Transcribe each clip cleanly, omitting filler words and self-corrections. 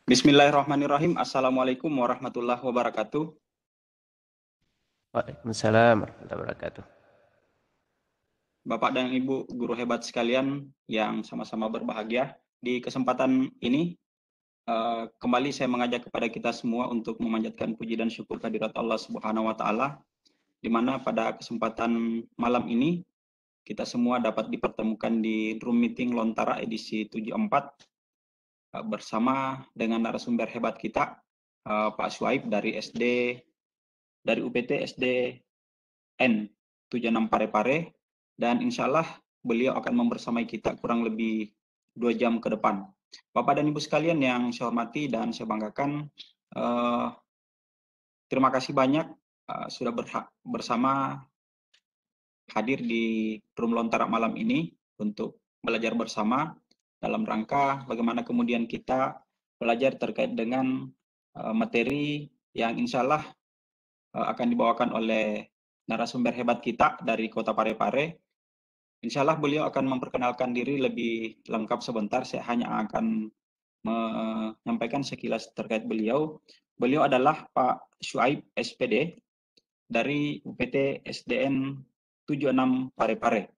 Bismillahirrahmanirrahim. Assalamualaikum warahmatullahi wabarakatuh. Waalaikumsalam warahmatullahi wabarakatuh. Bapak dan Ibu guru hebat sekalian yang sama-sama berbahagia. Di kesempatan ini, kembali saya mengajak kepada kita semua untuk memanjatkan puji dan syukur kehadirat Allah Subhanahu wa Ta'ala, di mana pada kesempatan malam ini kita semua dapat dipertemukan di room meeting Lontara edisi 74 bersama dengan narasumber hebat kita, Pak Syuaib dari UPT SDN 76 Parepare, dan insya Allah beliau akan membersamai kita kurang lebih 2 jam ke depan. Bapak dan Ibu sekalian yang saya hormati dan saya banggakan, terima kasih banyak sudah bersama hadir di room Lontara malam ini untuk belajar bersama dalam rangka bagaimana kemudian kita belajar terkait dengan materi yang insya Allah akan dibawakan oleh narasumber hebat kita dari Kota Parepare. Insya Allah beliau akan memperkenalkan diri lebih lengkap sebentar. Saya hanya akan menyampaikan sekilas terkait beliau. Beliau adalah Pak Syuaib SPD dari UPT SDN 76 Parepare.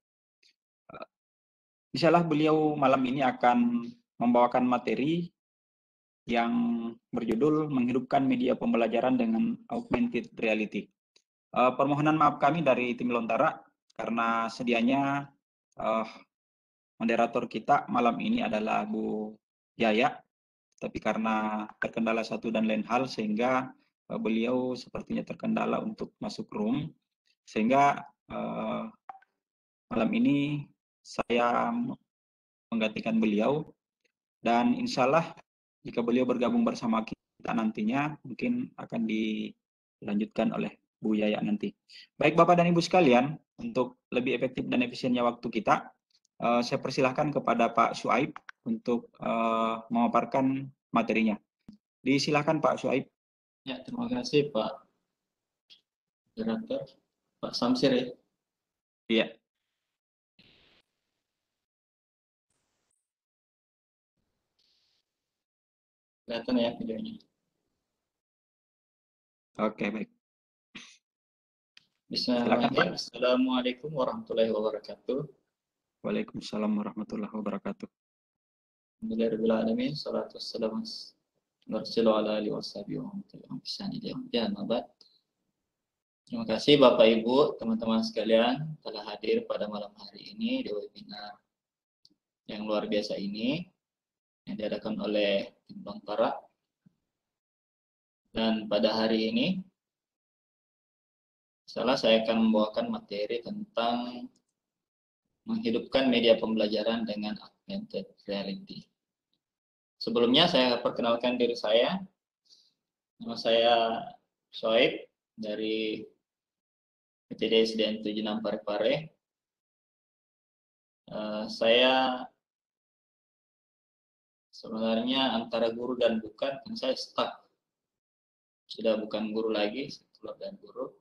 Insya Allah beliau malam ini akan membawakan materi yang berjudul menghidupkan media pembelajaran dengan augmented reality. Permohonan maaf kami dari tim Lontara karena sedianya moderator kita malam ini adalah Bu Yaya, tapi karena terkendala satu dan lain hal sehingga beliau sepertinya terkendala untuk masuk room, sehingga malam ini saya menggantikan beliau, dan insya Allah jika beliau bergabung bersama kita nantinya mungkin akan dilanjutkan oleh Bu Yaya nanti. Baik Bapak dan Ibu sekalian, untuk lebih efektif dan efisiennya waktu kita, saya persilahkan kepada Pak Syuaib untuk memaparkan materinya. Disilahkan Pak Syuaib. Ya, terima kasih Pak Moderator, Pak Samsir ya. Iya. Kelihatan ya videonya. Oke, baik. Bismillahirrahmanirrahim. Assalamualaikum warahmatullahi wabarakatuh. Waalaikumsalam warahmatullahi wabarakatuh. Alhamdulillahirrahmanirrahim. Salatu wassalamu ala alihi washabihi wa man. Terima kasih Bapak Ibu, teman-teman sekalian telah hadir pada malam hari ini di webinar yang luar biasa ini yang diadakan oleh tim Lontara. Dan pada hari ini saya akan membawakan materi tentang menghidupkan media pembelajaran dengan augmented reality. Sebelumnya saya perkenalkan diri saya. Nama saya Syuaib dari PTD SDN 76 Parepare. Saya sebenarnya antara guru dan bukan, saya staff. Sudah bukan guru lagi, keluar dan guru.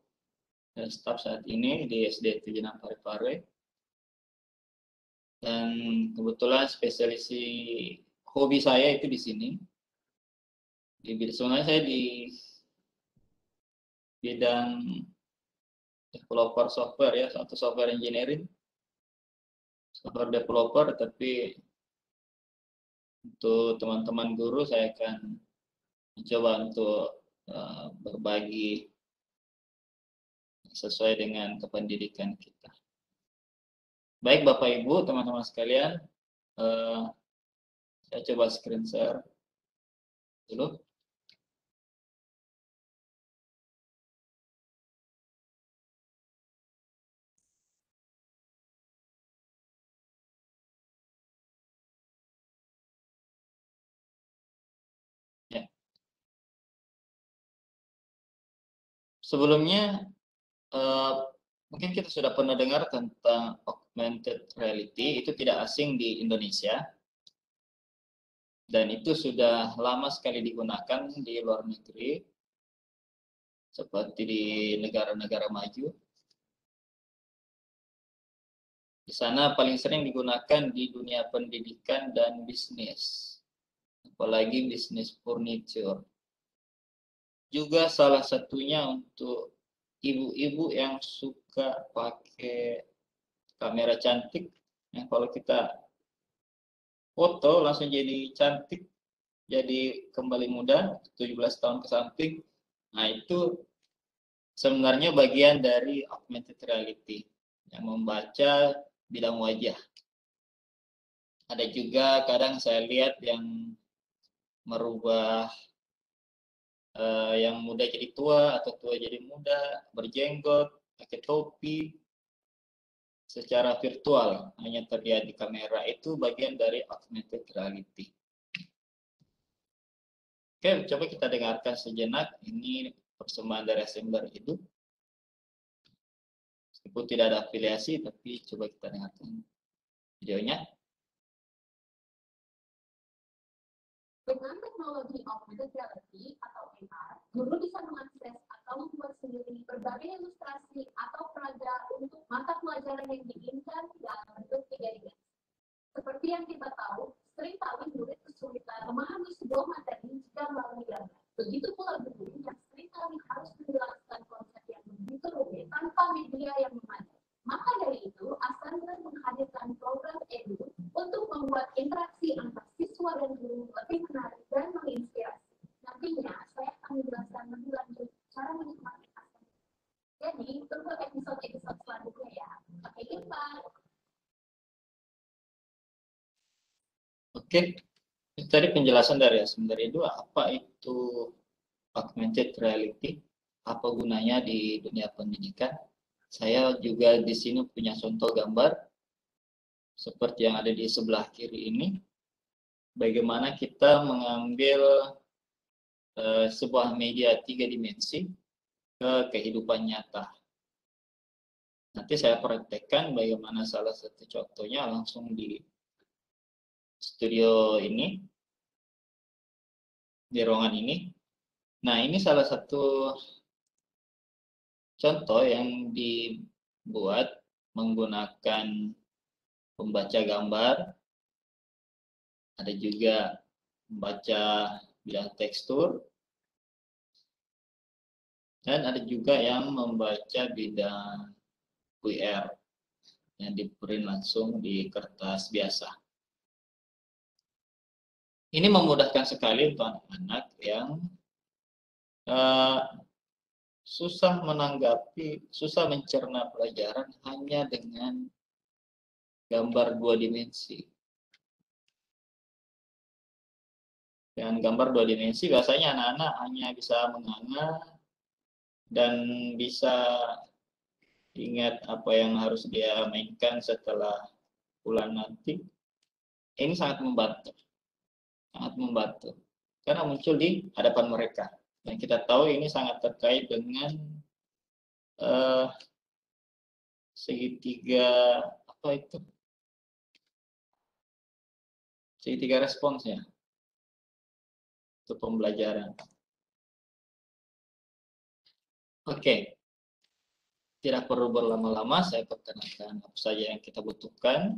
Dan staff saat ini di SD 76 Parepare. Dan kebetulan spesialisi hobi saya itu di sini. Sebenarnya saya di bidang developer software ya, atau software engineering, software developer, tapi untuk teman-teman guru saya akan mencoba untuk berbagi sesuai dengan kependidikan kita. Baik Bapak Ibu, teman-teman sekalian, saya coba screen share dulu. Ya. Sebelumnya mungkin kita sudah pernah dengar tentang augmented reality, itu tidak asing di Indonesia. Dan itu sudah lama sekali digunakan di luar negeri, seperti di negara-negara maju. Di sana paling sering digunakan di dunia pendidikan dan bisnis. apalagi bisnis furniture. Juga salah satunya untuk ibu-ibu yang suka pakai kamera cantik, yang kalau kita foto langsung jadi cantik, jadi kembali muda, 17 tahun ke samping. Nah, itu sebenarnya bagian dari augmented reality yang membaca bidang wajah. Ada juga kadang saya lihat yang merubah yang muda jadi tua atau tua jadi muda, berjenggot, pakai topi secara virtual, hanya terlihat di kamera. Itu bagian dari augmented reality. Oke, coba kita dengarkan sejenak. Ini persembahan dari Assembler Hidup. Meskipun tidak ada afiliasi, tapi coba kita dengarkan videonya. Dengan teknologi augmented reality atau AR, guru bisa mengakses atau membuat sendiri berbagai ilustrasi atau peraga untuk mata pelajaran yang diinginkan dalam bentuk 3 dimensi. Seperti yang kita tahu, seringkali murid kesulitan memahami sebuah materi jika melalui gambar. Begitu pula guru yang seringkali harus menjelaskan konsep yang begitu rumit tanpa media yang memadai. Maka dari itu, Assembler menghadirkan program Edu untuk membuat interaksi antar siswa dan guru lebih menarik dan menginspirasi. Nantinya, saya akan menjelaskan lebih lanjut cara menikmati Assembler. Jadi, tunggu episode-episode selanjutnya ya. Sampai jumpa. Oke, itu tadi penjelasan dari Assembler Edu. Apa itu augmented reality? Apa gunanya di dunia pendidikan? Saya juga di sini punya contoh gambar seperti yang ada di sebelah kiri ini. Bagaimana kita mengambil sebuah media 3 dimensi ke kehidupan nyata. Nanti saya praktekkan bagaimana salah satu contohnya langsung di studio ini, di ruangan ini. Nah, ini salah satu contoh yang dibuat menggunakan pembaca gambar, ada juga membaca bidang tekstur, dan ada juga yang membaca bidang QR yang di-print langsung di kertas biasa. Ini memudahkan sekali untuk anak-anak yang susah menanggapi, susah mencerna pelajaran hanya dengan gambar 2 dimensi. Dengan gambar 2 dimensi biasanya anak-anak hanya bisa menganga dan bisa ingat apa yang harus dia mainkan setelah pulang nanti. Ini sangat membantu karena muncul di hadapan mereka. Dan kita tahu ini sangat terkait dengan segitiga apa itu? Segitiga responsnya untuk pembelajaran. Oke. Tidak perlu berlama-lama, saya perkenalkan apa saja yang kita butuhkan.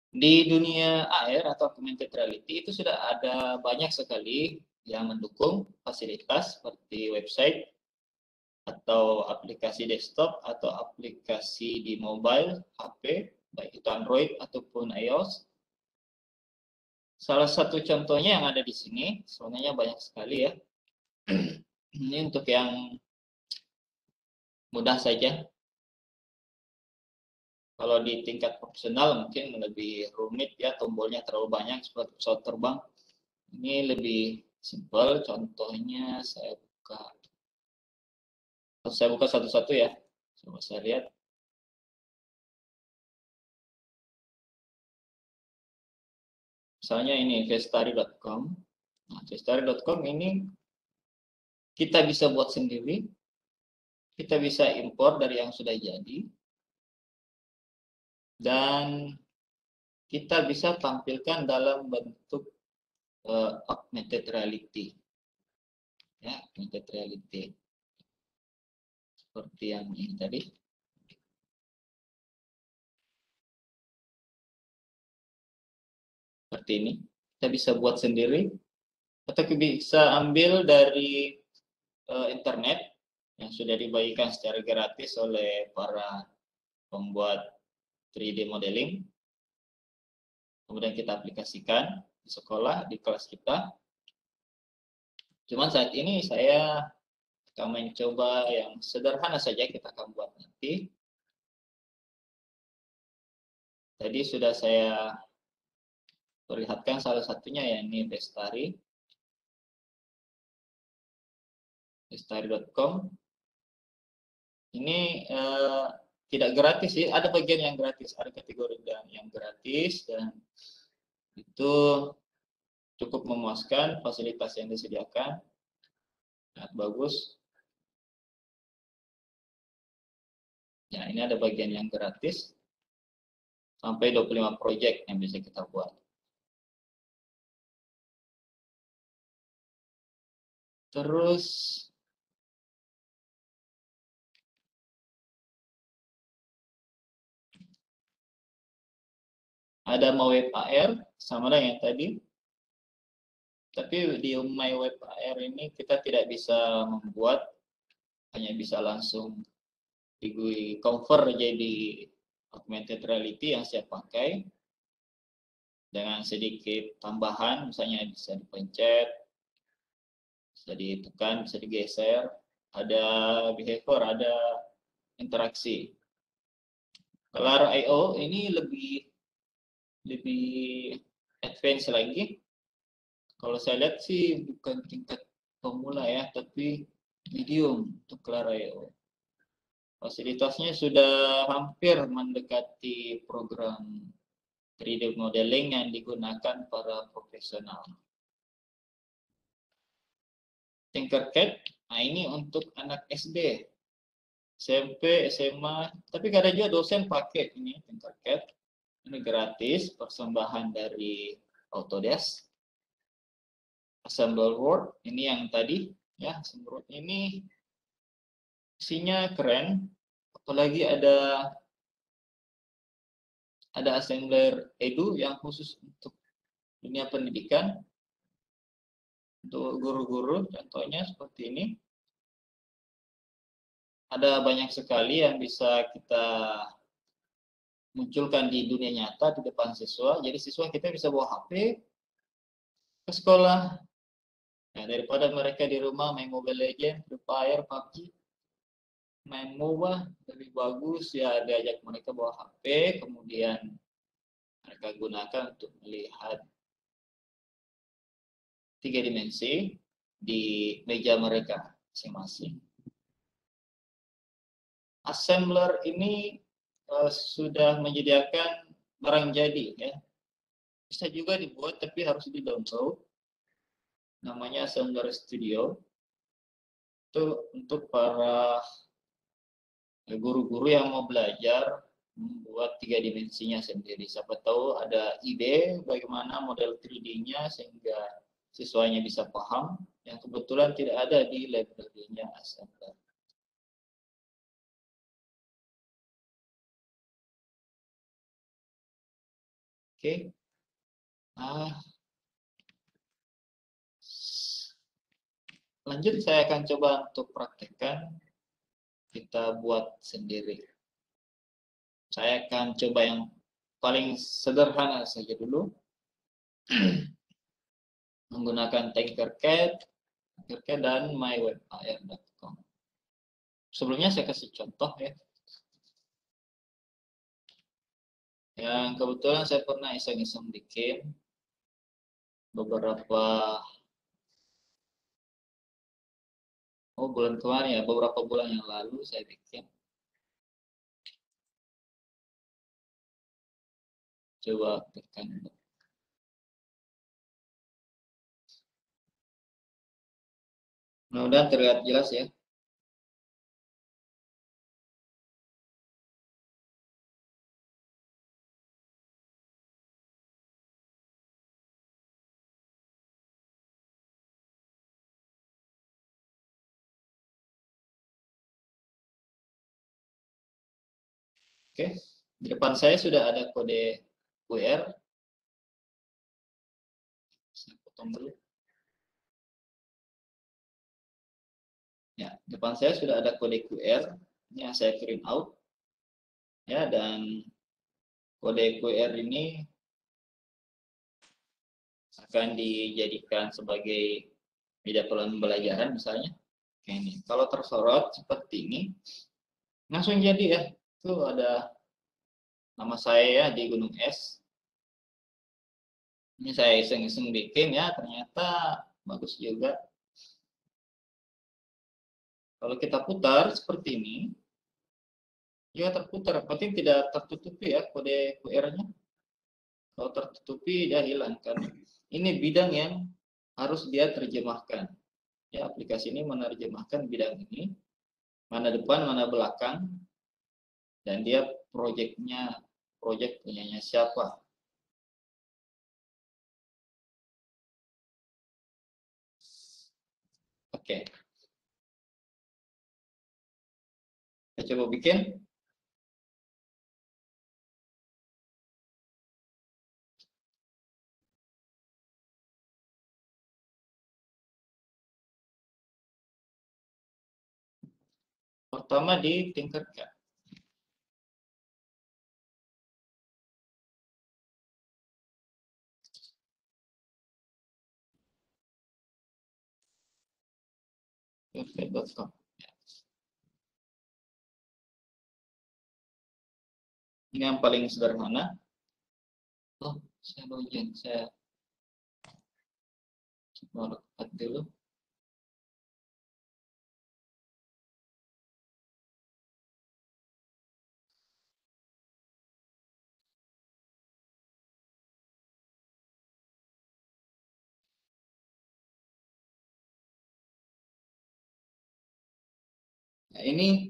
Di dunia AR atau augmented reality itu sudah ada banyak sekali yang mendukung fasilitas seperti website atau aplikasi desktop atau aplikasi di mobile, HP, baik itu Android ataupun iOS. Salah satu contohnya yang ada di sini, sebenarnya banyak sekali ya. Ini untuk yang mudah saja. Kalau di tingkat profesional mungkin lebih rumit ya, tombolnya terlalu banyak seperti pesawat terbang. Ini lebih simpel, contohnya saya buka satu-satu ya. Coba saya lihat. Misalnya ini vestari.com. Nah, vestari.com ini kita bisa buat sendiri. Kita bisa impor dari yang sudah jadi. Dan kita bisa tampilkan dalam bentuk augmented reality. Ya, augmented reality. Seperti yang ini tadi. Seperti ini. kita bisa buat sendiri, atau kita bisa ambil dari internet yang sudah dibagikan secara gratis oleh para pembuat 3D modeling. Kemudian kita aplikasikan di sekolah, di kelas kita. Cuman saat ini saya akan mencoba yang sederhana saja, kita akan buat nanti. Tadi sudah saya perlihatkan salah satunya, ya ini Bestari. Bestari.com. Ini tidak gratis sih, ada bagian yang gratis, ada kategori yang gratis, dan itu cukup memuaskan fasilitas yang disediakan, sangat bagus. Ya, ini ada bagian yang gratis, sampai 25 project yang bisa kita buat. Terus ada MyWeb AR, sama dengan yang tadi. Tapi di MyWeb AR ini kita tidak bisa membuat, hanya bisa langsung di convert jadi augmented reality yang saya pakai. Dengan sedikit tambahan, misalnya bisa dipencet, bisa ditekan, bisa digeser, ada behavior, ada interaksi. Kalau I/O ini lebih advance lagi. Kalau saya lihat sih bukan tingkat pemula ya, tapi medium untuk Clara I/O. Fasilitasnya sudah hampir mendekati program 3D modeling yang digunakan para profesional. Tinkercad, nah ini untuk anak SD, SMP, SMA, tapi kadang juga dosen pakai ini Tinkercad. Ini gratis, persembahan dari Autodesk. Assemble Word, ini yang tadi, ya, Assemble Word ini isinya keren, apalagi ada assembler edu yang khusus untuk dunia pendidikan, untuk guru-guru, contohnya seperti ini. Ada banyak sekali yang bisa kita munculkan di dunia nyata di depan siswa. Jadi siswa kita bisa bawa HP ke sekolah. Nah, daripada mereka di rumah main Mobile Legends, Free Fire, PUBG, main MOBA, lebih bagus ya diajak mereka bawa HP, kemudian mereka gunakan untuk melihat 3 dimensi di meja mereka masing-masing. Assembler ini sudah menyediakan barang jadi, ya. Bisa juga dibuat tapi harus di-download. Namanya Assembler Studio. Itu untuk para guru-guru yang mau belajar membuat 3 dimensinya sendiri. Siapa tahu ada ide bagaimana model 3D-nya sehingga siswanya bisa paham, yang kebetulan tidak ada di library-nya Assembler. Oke. Lanjut, saya akan coba untuk praktekkan, kita buat sendiri. Saya akan coba yang paling sederhana saja dulu. Menggunakan Tinkercad dan mywebAR.com. Sebelumnya saya kasih contoh ya. Yang kebetulan saya pernah iseng-iseng bikin beberapa bulan kemarin ya, beberapa bulan yang lalu saya bikin. Coba tekan. Mudah-mudahan terlihat jelas ya. Oke, di depan saya sudah ada kode QR. Saya potong dulu. Ya, depan saya sudah ada kode QR. Ini yang saya print out. Ya, dan kode QR ini akan dijadikan sebagai media pembelajaran misalnya. Kayak ini. Kalau tersorot seperti ini, langsung jadi ya. Itu ada nama saya ya di Gunung Es. Ini saya iseng-iseng bikin ya, ternyata bagus juga. Kalau kita putar seperti ini, ya terputar, berarti tidak tertutupi ya kode QR-nya. Kalau tertutupi dia hilang kan. Ini bidang yang harus dia terjemahkan. Ya, aplikasi ini menerjemahkan bidang ini, mana depan, mana belakang, dan dia project punyanya siapa. Oke. Kita coba bikin. Pertama di Tinkercad. Tinkercad.com. Ini yang paling sederhana. Oh, saya login. Saya coba lihat dulu. Nah, ini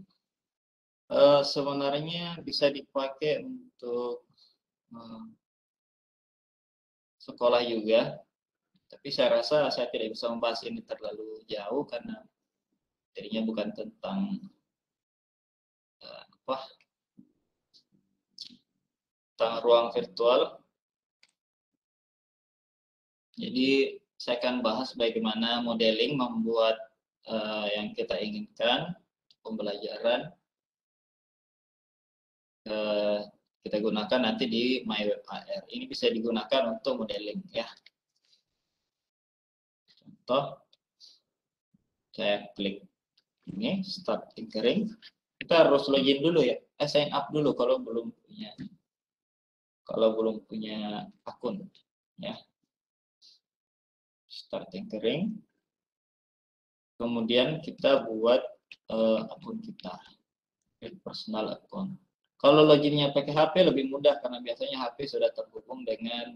sebenarnya bisa dipakai untuk sekolah juga, tapi saya rasa saya tidak bisa membahas ini terlalu jauh karena materinya bukan tentang tentang ruang virtual. Jadi saya akan bahas bagaimana modeling membuat yang kita inginkan pembelajaran kita gunakan nanti di MyWebAR. Ini bisa digunakan untuk modeling ya. Contoh, saya klik ini start tinkering. Kita harus login dulu ya, sign up dulu kalau belum punya akun ya. Start tinkering. Kemudian kita buat akun kita, personal account. Kalau loginnya pakai HP lebih mudah karena biasanya HP sudah terhubung dengan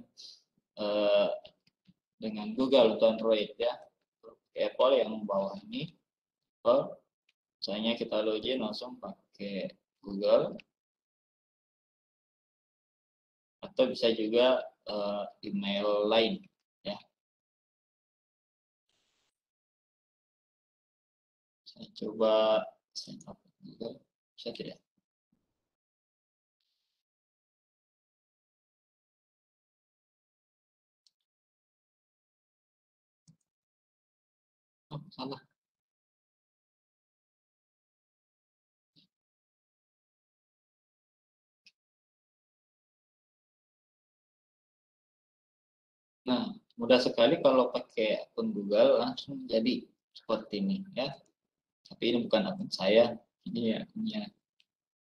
Google atau Android ya. Apple yang bawah ini, misalnya kita login langsung pakai Google, atau bisa juga email lain ya. Saya coba sign up Google, bisa tidak? Oh, salah. Nah, mudah sekali kalau pakai akun Google langsung jadi seperti ini ya. Tapi ini bukan akun saya, ini akunnya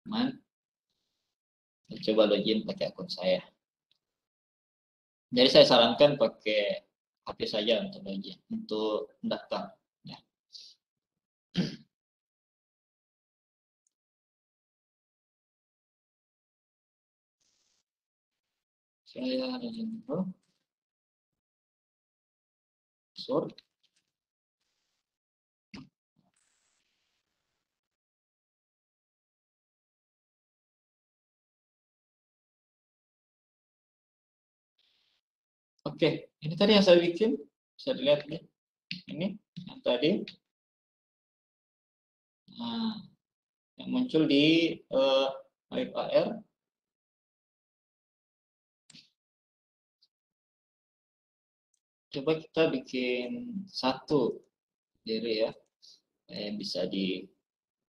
teman. Saya coba login pakai akun saya. Jadi saya sarankan pakai HP saja untuk login, untuk mendaftar. Ya. Saya login dulu. Password. Oke, ini tadi yang saya bikin. Bisa dilihat ya. Ini yang tadi. Nah, yang muncul di MyWebAR. coba kita bikin satu sendiri ya. Bisa di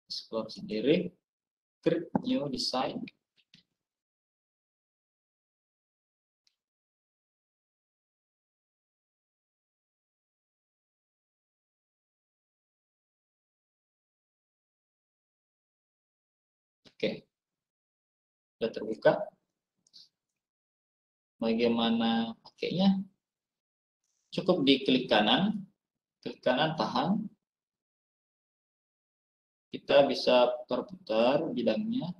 explore sendiri. Create new design. Oke, sudah terbuka. Bagaimana pakainya? Cukup diklik kanan, tahan. Kita bisa putar-putar bidangnya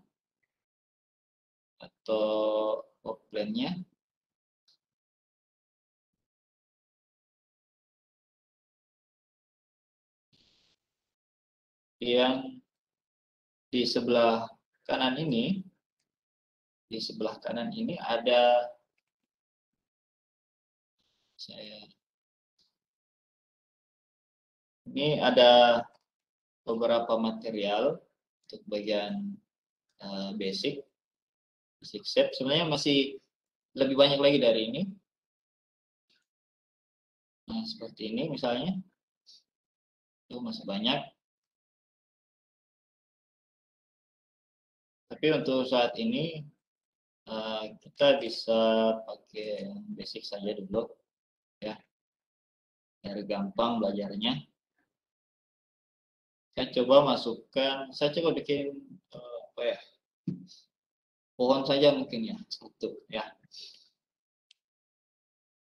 atau outline-nya. Yang di sebelah kanan ini, ada beberapa material untuk bagian basic shape. Sebenarnya masih lebih banyak lagi dari ini. Nah, seperti ini misalnya. Itu masih banyak. Tapi untuk saat ini kita bisa pakai basic saja dulu ya. Biar gampang belajarnya. Saya coba bikin pohon saja mungkin ya, satu ya.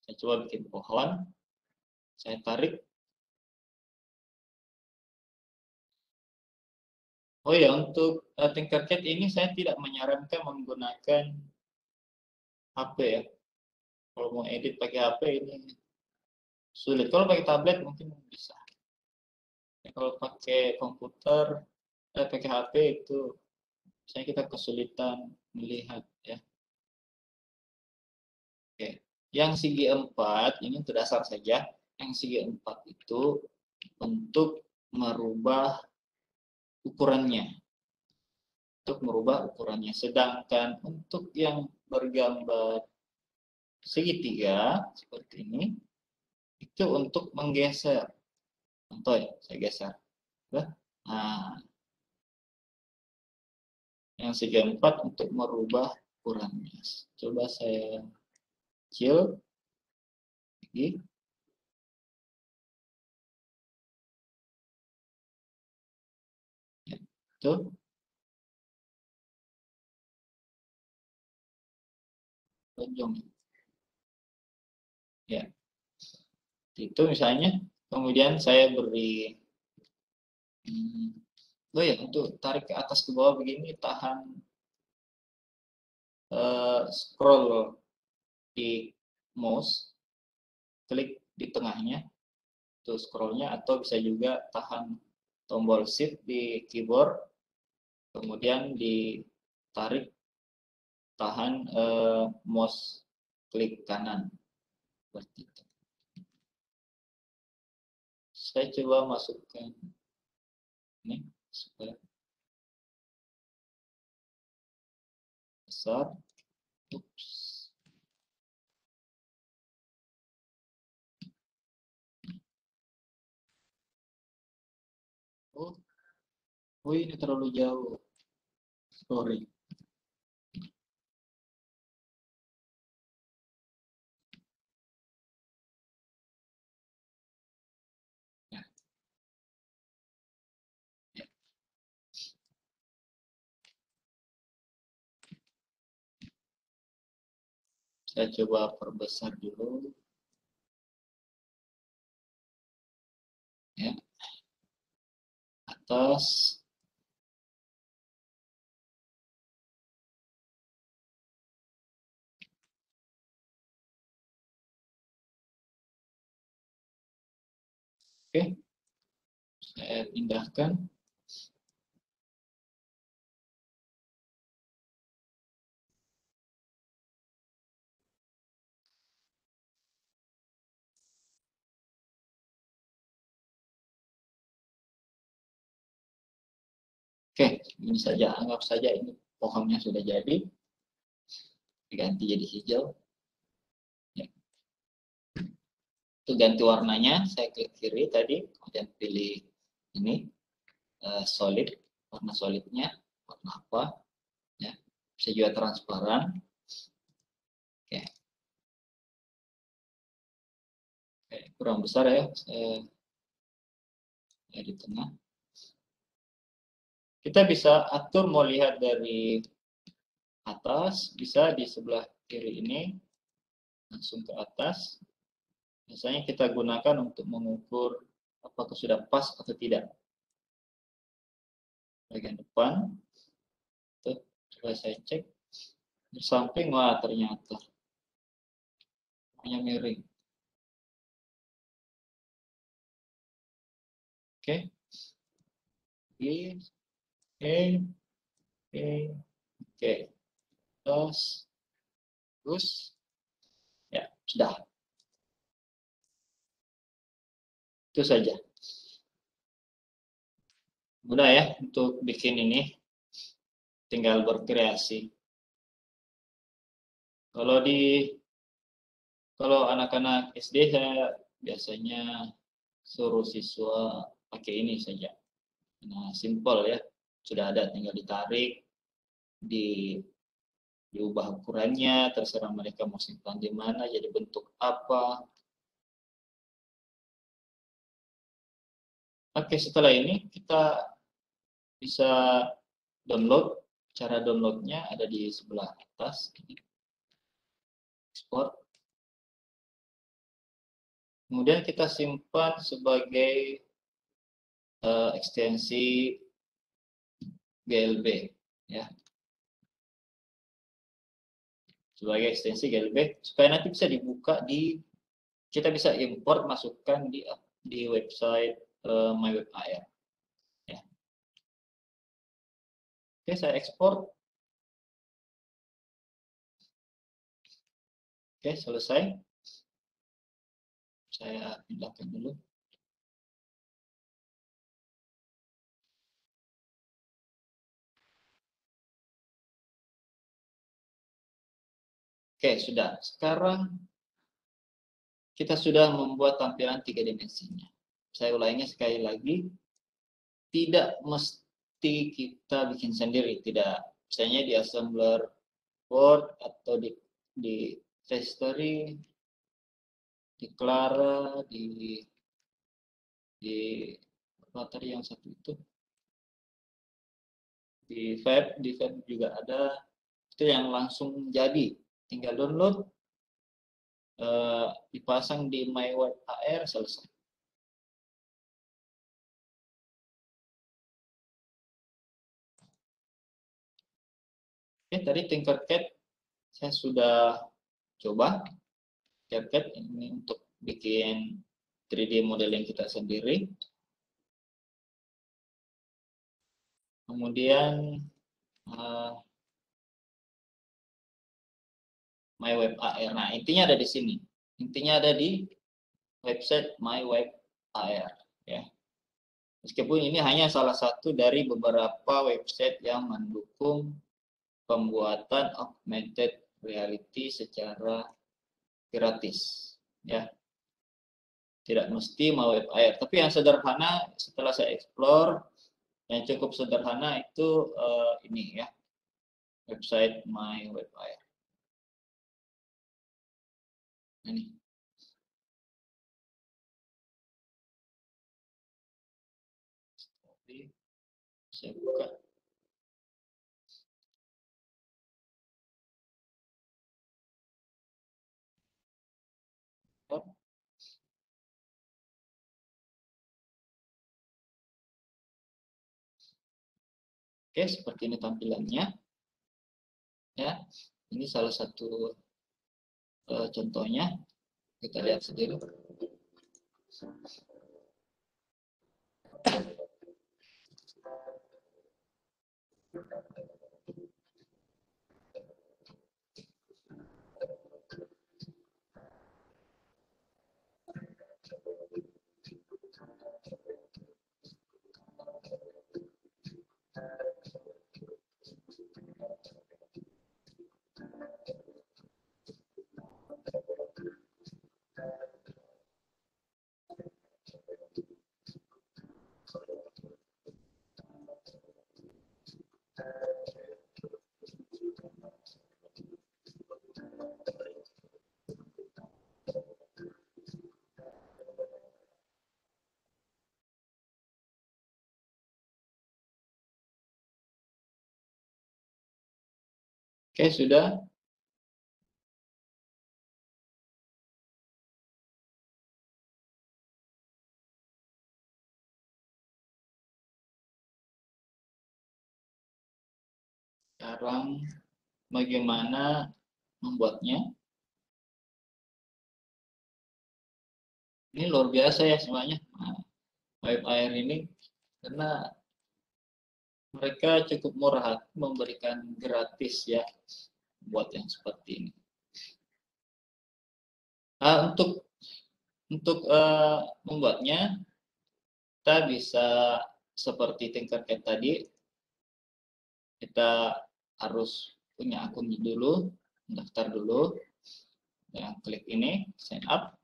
Saya coba bikin pohon. Saya tarik. Oh ya, untuk Tinkercad ini saya tidak menyarankan menggunakan HP ya. Kalau mau edit pakai HP ini sulit. Kalau pakai tablet mungkin bisa. Ya, kalau pakai komputer, pakai HP itu misalnya kita kesulitan melihat ya. Oke. Yang segi 4 ini untuk dasar saja. Yang segi 4 itu untuk merubah ukurannya. Sedangkan untuk yang bergambar segitiga seperti ini itu untuk menggeser. Contoh ya, saya geser. Nah, yang segi 4 untuk merubah ukurannya. Coba saya kecil lagi. Ya, itu. Ujung. Ya. Itu misalnya. Kemudian saya beri oh ya, untuk tarik ke atas ke bawah begini tahan scroll di mouse, klik di tengahnya itu scrollnya, atau bisa juga tahan tombol shift di keyboard, kemudian ditarik tahan mouse klik kanan seperti itu. Saya coba masukkan ini supaya besar. Oops. Oh ini terlalu jauh. Sorry. Saya coba perbesar dulu. Ya. Atas. Oke. Saya pindahkan. Oke, ini saja. Anggap saja ini pohonnya sudah jadi. Diganti jadi hijau. Ya. Itu ganti warnanya, saya klik kiri tadi, kemudian pilih ini solid, warna solidnya warna apa, ya. Bisa juga transparan. Oke. Oke, kurang besar ya, saya di tengah. Kita bisa atur mau lihat dari atas, bisa di sebelah kiri ini langsung ke atas. Biasanya kita gunakan untuk mengukur apakah sudah pas atau tidak. Bagian depan, tuh, coba saya cek. Di samping, wah ternyata hanya miring. Oke. Oke. Terus, ya sudah. Itu saja. Mudah ya untuk bikin ini. Tinggal berkreasi. Kalau anak-anak SD saya biasanya suruh siswa pakai ini saja. Nah, simple ya. Sudah ada, tinggal ditarik, diubah ukurannya, terserah mereka mau simpan di mana, jadi bentuk apa. Oke, setelah ini kita bisa download. Cara downloadnya ada di sebelah atas. Export. Kemudian kita simpan sebagai ekstensi GLB, ya. Sebagai ekstensi GLB supaya nanti bisa dibuka kita bisa import, masukkan di website MyWebAR. Ya. Oke, saya ekspor. Oke, selesai. Saya pindahkan dulu. Oke, sudah. Sekarang kita sudah membuat tampilan 3 dimensinya. Saya ulangi sekali lagi. Tidak mesti kita bikin sendiri, tidak. Misalnya di assembler Word atau di History, di Clara, di apa tadi yang satu itu, di Fab juga ada. Itu yang langsung jadi, tinggal download, dipasang di MyWebAR, selesai. Oke, tadi Tinkercad saya sudah coba. Tinkercad ini untuk bikin 3D modeling kita sendiri. Kemudian MyWebAR. Nah, intinya ada di sini. Intinya ada di website MyWebAR, ya. Meskipun ini hanya salah satu dari beberapa website yang mendukung pembuatan augmented reality secara gratis, ya. Tidak mesti MyWebAR, tapi yang sederhana setelah saya explore, yang cukup sederhana itu ini ya, website MyWebAR. Ini. Saya buka. Oke, seperti ini tampilannya. Ya, ini salah satu contohnya. Kita lihat sendiri. Oke, sudah. Sekarang bagaimana membuatnya? Ini luar biasa ya semuanya. Nah, WebAir ini karena mereka cukup murah memberikan gratis ya buat yang seperti ini. Untuk membuatnya kita bisa seperti Tinkercad tadi, kita harus punya akun dulu, daftar dulu, ya, klik ini sign up,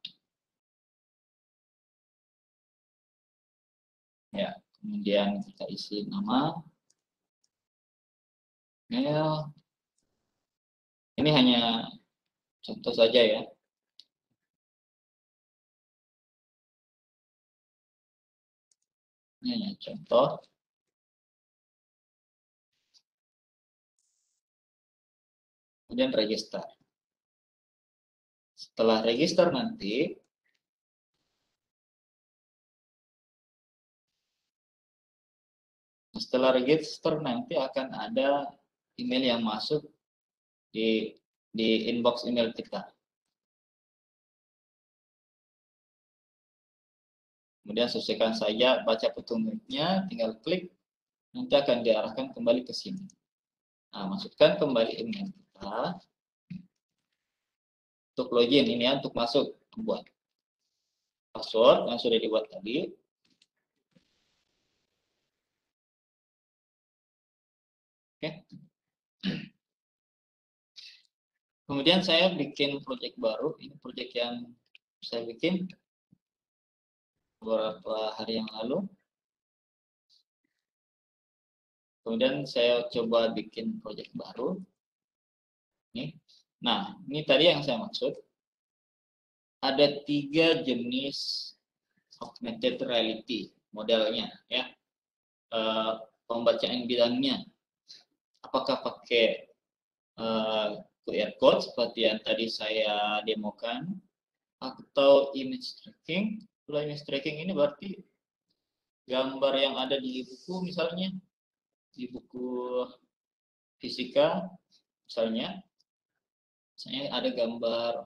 ya, kemudian kita isi nama, email, ini hanya contoh saja ya. Ini hanya contoh. Kemudian register. Setelah register nanti, akan ada email yang masuk di inbox email kita. Kemudian sesuaikan saja baca petunjuknya, tinggal klik, nanti akan diarahkan kembali ke sini. Nah, masukkan kembali email kita. Untuk login ini ya, untuk masuk, buat password yang sudah dibuat tadi. Oke. Kemudian saya bikin project baru. Ini project yang saya bikin beberapa hari yang lalu. Kemudian saya coba bikin project baru. Nih. Nah, ini tadi yang saya maksud. Ada 3 jenis augmented reality modelnya ya. Pembacaan bidangnya. Apakah pakai QR code seperti yang tadi saya demokan, atau image tracking. Kalau image tracking ini berarti gambar yang ada di buku, misalnya di buku fisika misalnya ada gambar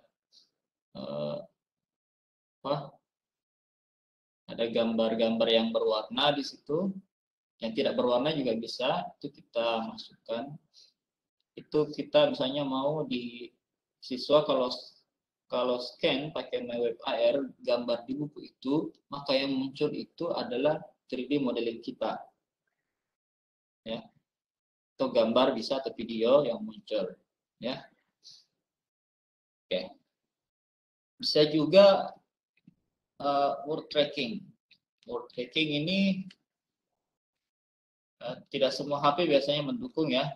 ada gambar-gambar yang berwarna di situ, yang tidak berwarna juga bisa, itu kita masukkan. Itu kita misalnya mau di siswa kalau scan pakai WebAir gambar di buku itu, maka yang muncul itu adalah 3D modeling kita. Ya. Atau gambar bisa atau video yang muncul, ya. Oke. Bisa juga word tracking. Word tracking ini tidak semua HP biasanya mendukung ya.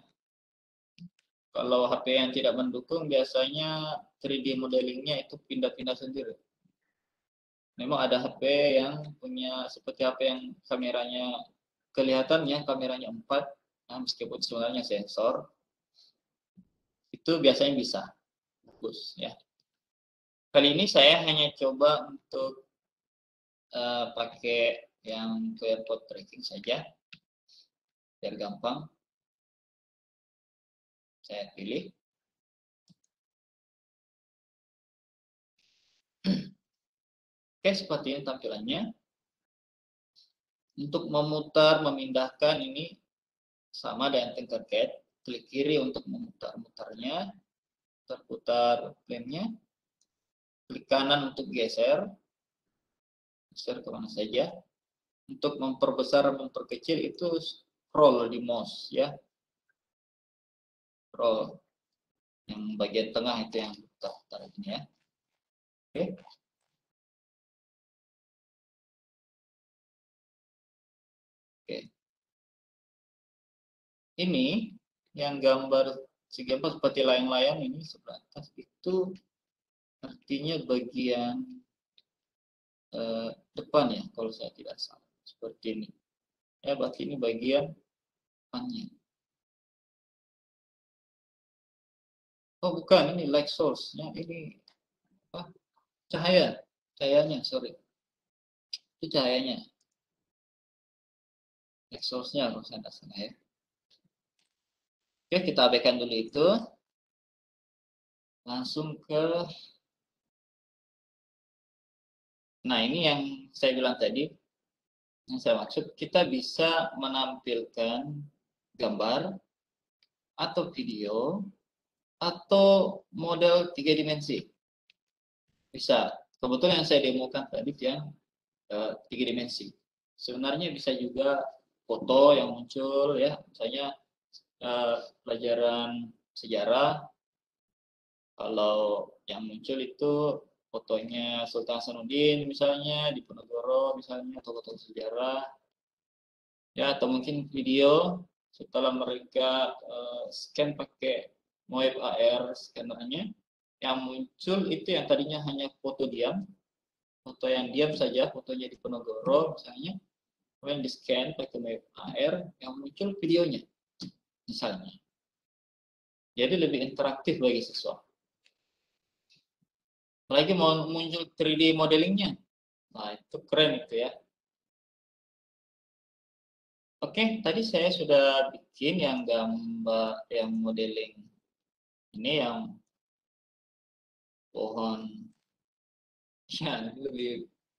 Kalau HP yang tidak mendukung biasanya 3D modelingnya itu pindah-pindah sendiri. Memang ada HP yang punya seperti HP yang kameranya kelihatan ya, kameranya 4, nah, meskipun sebenarnya sensor, itu biasanya bisa bagus ya. Kali ini saya hanya coba untuk pakai yang QR code tracking saja, biar gampang. Saya pilih. Oke, seperti ini tampilannya. Untuk memutar, memindahkan ini sama dengan Tinkercad. Klik kiri untuk memutar-mutarnya, terputar plane-nya. Klik kanan untuk geser kemana saja. Untuk memperbesar, memperkecil itu scroll di mouse ya. Scroll yang bagian tengah itu yang putar ini ya. Oke. Oke. Ini yang gambar segambar seperti layang-layang ini sebelah atas itu artinya bagian depan ya, kalau saya tidak salah, seperti ini ya, berarti ini bagian depannya. Oh bukan, ini light source-nya ini apa? Cahayanya, sorry. Itu cahayanya. Light source-nya kalau saya tidak salah ya. Oke, kita abaikan dulu itu. Langsung ke, nah ini yang saya bilang tadi, yang saya maksud, kita bisa menampilkan gambar atau video atau model 3 dimensi. Bisa. Kebetulan yang saya demokan tadi yang 3 dimensi. Sebenarnya bisa juga foto yang muncul ya, misalnya pelajaran sejarah, kalau yang muncul itu fotonya Sultan Hasanuddin misalnya di Ponorogo misalnya, tokoh-tokoh sejarah ya, atau mungkin video setelah mereka scan pakai Moeb AR scannernya, yang muncul itu yang tadinya hanya foto yang diam saja, fotonya di Ponorogo misalnya, kemudian di scan pakai Moeb AR, yang muncul videonya misalnya. Jadi lebih interaktif bagi siswa. Apalagi mau muncul 3D modelingnya. Nah, itu keren itu ya. Oke, tadi saya sudah bikin yang gambar, yang modeling. Ini yang pohon. Ya, ini lebih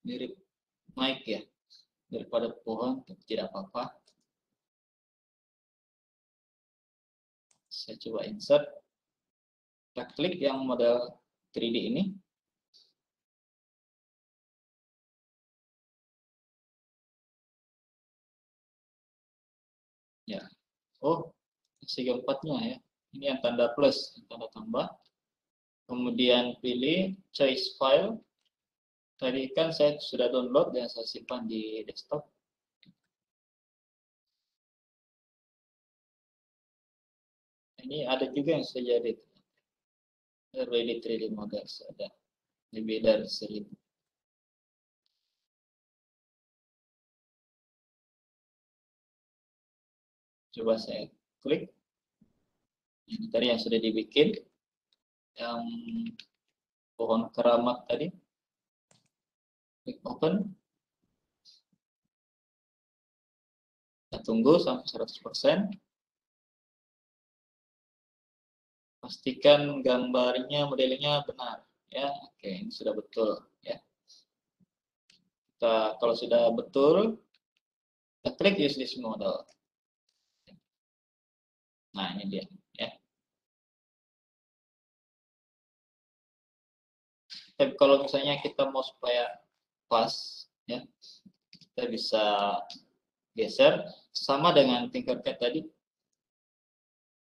mirip mic ya, daripada pohon, tapi tidak apa-apa. Saya coba insert. Kita klik yang model 3D ini. Ya, oh, segi 4-nya ya. Ini yang tanda plus, tanda tambah. Kemudian pilih choice file. Tadi kan saya sudah download dan saya simpan di desktop. Ini ada juga yang saya jadi ready 3D models, ada lebih dari 1000. Coba saya klik. Ini tadi yang sudah dibikin, yang pohon keramat tadi. Klik open. Kita tunggu sampai 100%. Pastikan gambarnya, modelnya benar. Ya, oke, ini sudah betul. Ya. Kita, kalau sudah betul, kita klik use this model. Nah, ini dia. Ya. Tapi kalau misalnya kita mau supaya pas, ya, kita bisa geser sama dengan Tinkercad tadi.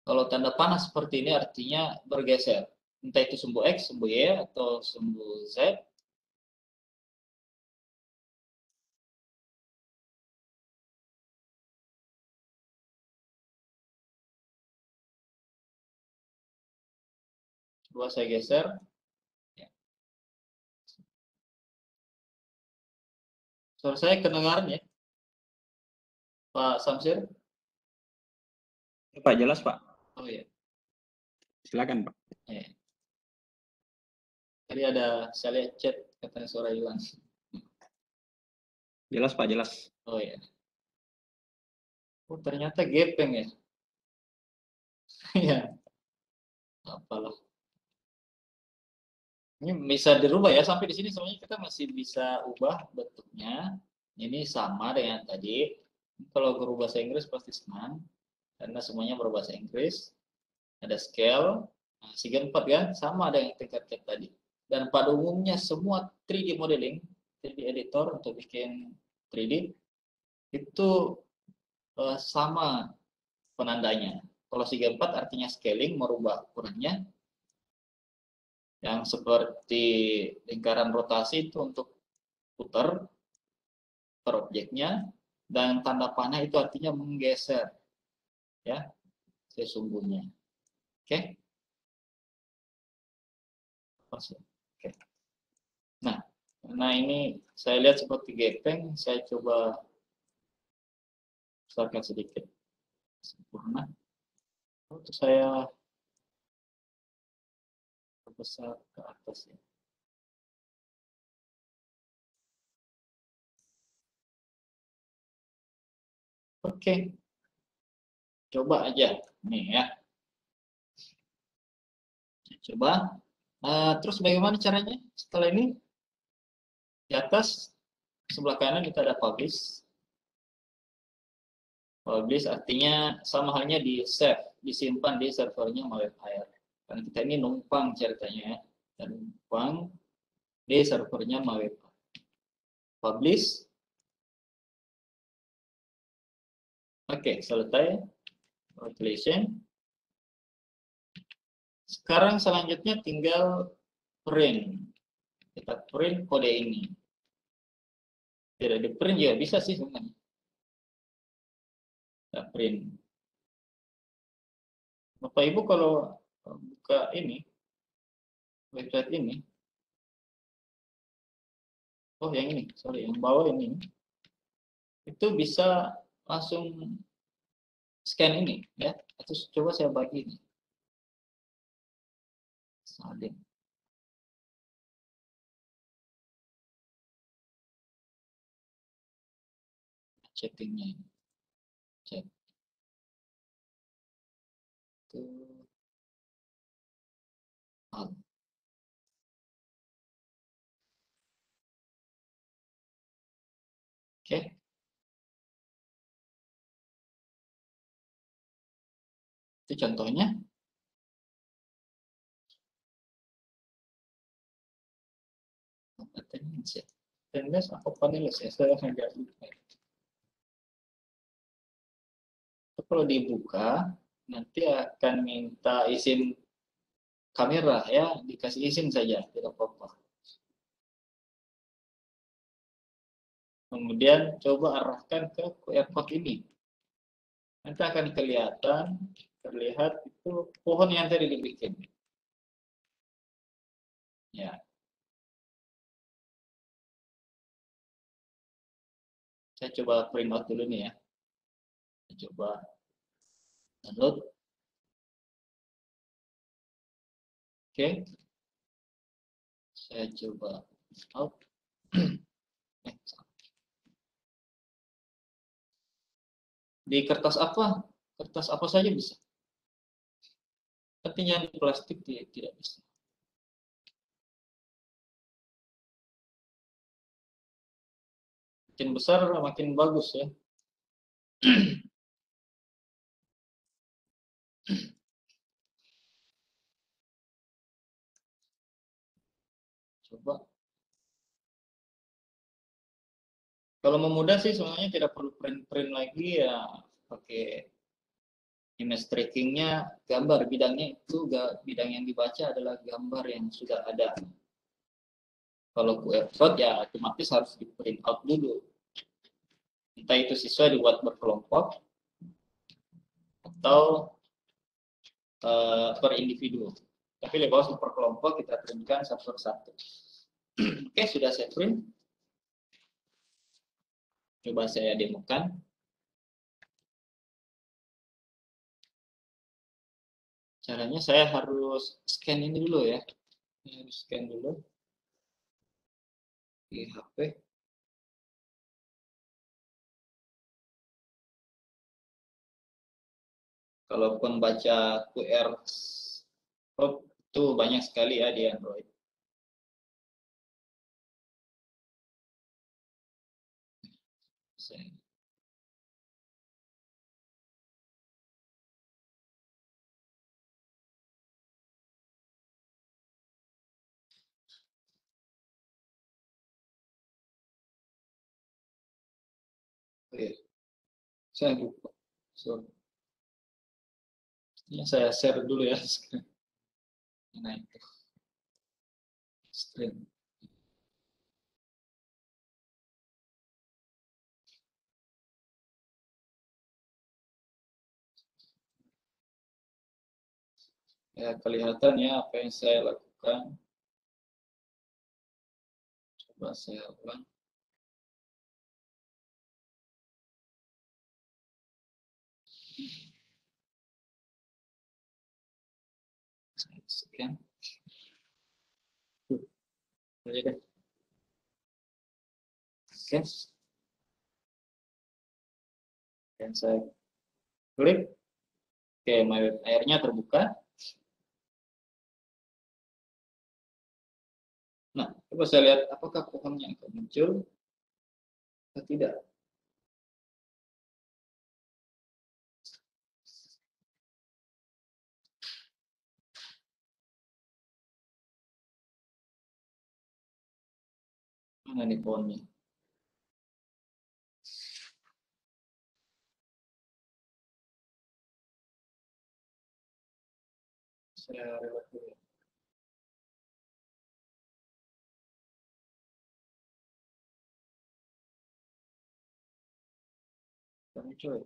Kalau tanda panah seperti ini artinya bergeser, entah itu sumbu X, sumbu Y, atau sumbu Z. Coba saya geser. Ya. Suara saya kedengaran ya, Pak Samsir? Pak, jelas Pak. Oh iya. Silakan Pak. Ya. Tadi ada, saya lihat chat, katanya suara hilang. Jelas Pak, jelas. Oh iya. Oh ternyata gepeng ya. Ya, apalah. Ini bisa dirubah ya, sampai di sini semuanya kita masih bisa ubah bentuknya. Ini sama dengan tadi. Kalau guru bahasa Inggris pasti senang, karena semuanya berbahasa Inggris. Ada scale, nah, segi 4 kan, sama ada yang tingkat tadi. Dan pada umumnya semua 3D modeling, 3D editor untuk bikin 3D, itu sama penandanya. Kalau segi 4 artinya scaling, merubah ukurannya. Yang seperti lingkaran rotasi itu untuk putar per objeknya, dan tanda panah itu artinya menggeser ya sesungguhnya. Oke. Oke. Nah, karena ini saya lihat seperti gepeng, saya coba besarkan sedikit sempurna. Untuk saya besar ke atas ya. Oke, coba aja nih ya. Coba. Terus bagaimana caranya setelah ini? Di atas sebelah kanan kita ada publish. Publish artinya sama halnya di save, disimpan di servernya Mawebfire. Karena kita ini numpang ceritanya ya. Dan numpang di servernya Mawebfire. Publish. Oke, selesai. Congratulations. Sekarang selanjutnya tinggal print. Kita print kode ini. Tidak di print juga bisa sih sebenarnya. Kita print. Bapak Ibu kalau buka ini, website ini, oh yang ini, sorry, yang bawah ini, itu bisa langsung scan ini, ya. Atau coba saya bagi ini. Salin. Chattingnya ini. Chat. Itu. Oke. Itu contohnya. Attendance apa panelis ya? Saya agak lupa. Itu kalau dibuka, nanti akan minta izin kamera ya, dikasih izin saja, tidak apa-apa. Kemudian coba arahkan ke QR code ini. Nanti akan terlihat itu pohon yang tadi dibikin. Ya. Saya coba print out dulu nih ya. Saya coba download. Oke. Saya coba out. Di kertas apa? Kertas apa saja bisa. Tapi jangan di plastik tidak bisa. Makin besar makin bagus ya. Coba. Kalau memudah sih sebenarnya tidak perlu print lagi ya, pakai image trackingnya, gambar bidangnya itu bidang yang dibaca adalah gambar yang sudah ada. Kalau QR code ya otomatis harus di print out dulu. Entah itu siswa dibuat berkelompok atau per individu. Tapi lebih bagus per kelompok kita printkan satu persatu. Oke, sudah saya print. Coba saya demokan. Caranya saya harus scan ini dulu ya. Saya harus scan dulu di HP. Kalau pembaca QR code itu banyak sekali ya di Android. Oke, saya lupa. Sorry. Ya, saya share dulu ya. Nah itu. Stream. Ya, kelihatan ya apa yang saya lakukan. Coba saya ulang. Saya scan. Oke deh. Oke. Dan saya klik. Oke, my web airnya terbuka. Nah, coba saya lihat apakah pohonnya akan muncul atau tidak. Mana nih pohonnya? Saya lewat dulu. Kami coba.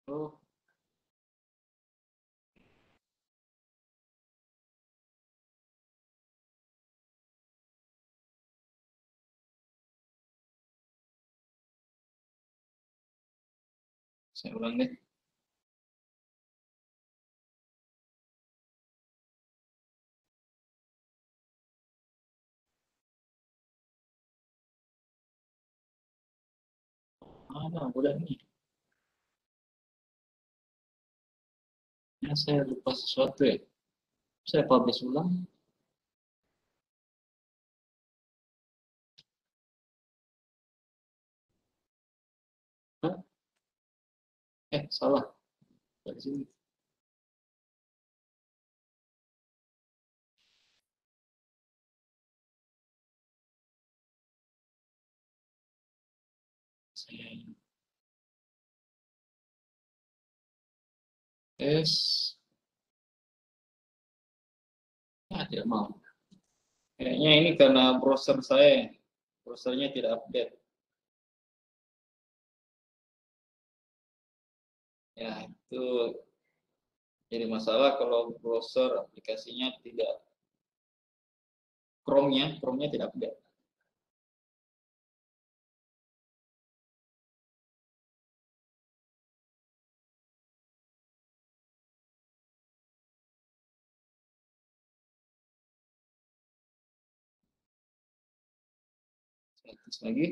Oh, saya ulang deh. Mana udah nih? Ya, saya lupa sesuatu ya. Saya publish ulang. Hah? Salah. Dari sini. Saya tes. Tidak mau. Kayaknya ini karena browser saya. Browsernya tidak update. Ya, itu jadi masalah kalau browser aplikasinya tidak Chrome-nya tidak update. Saya tes lagi.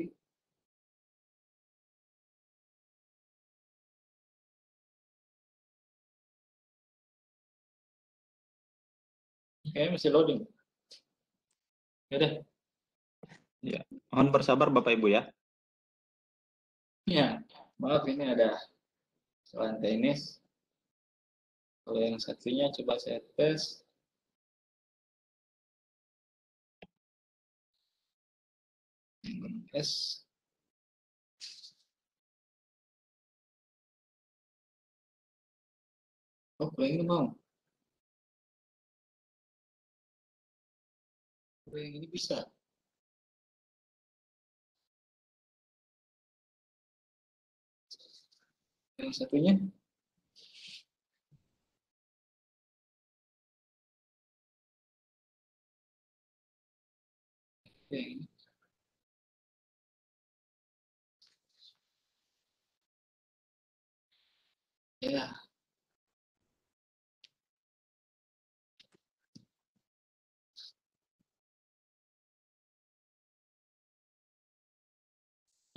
Kayaknya masih loading. Ya deh. Ya, mohon bersabar Bapak Ibu ya. Ya, maaf ini ada kesalahan teknis. Kalau yang satunya coba saya tes. S. Oh, kalau ini mau. Kalau yang ini bisa. Yang satunya. Yang ini. Ya,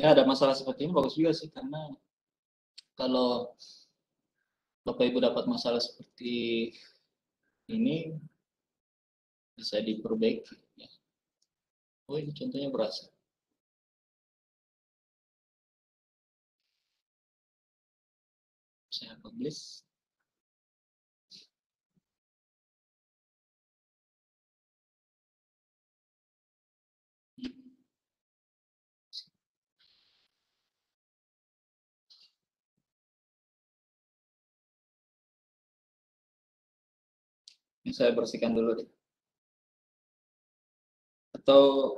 ya ada masalah seperti ini bagus juga sih karena kalau Bapak Ibu dapat masalah seperti ini bisa diperbaiki. Ya. Oh ini contohnya berhasil. Saya publish. Ini saya bersihkan dulu deh. Atau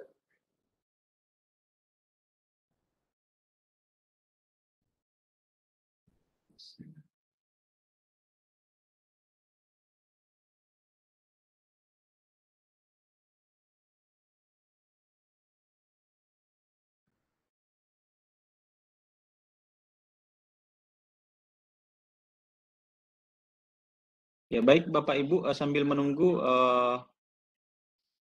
Ya baik Bapak Ibu, sambil menunggu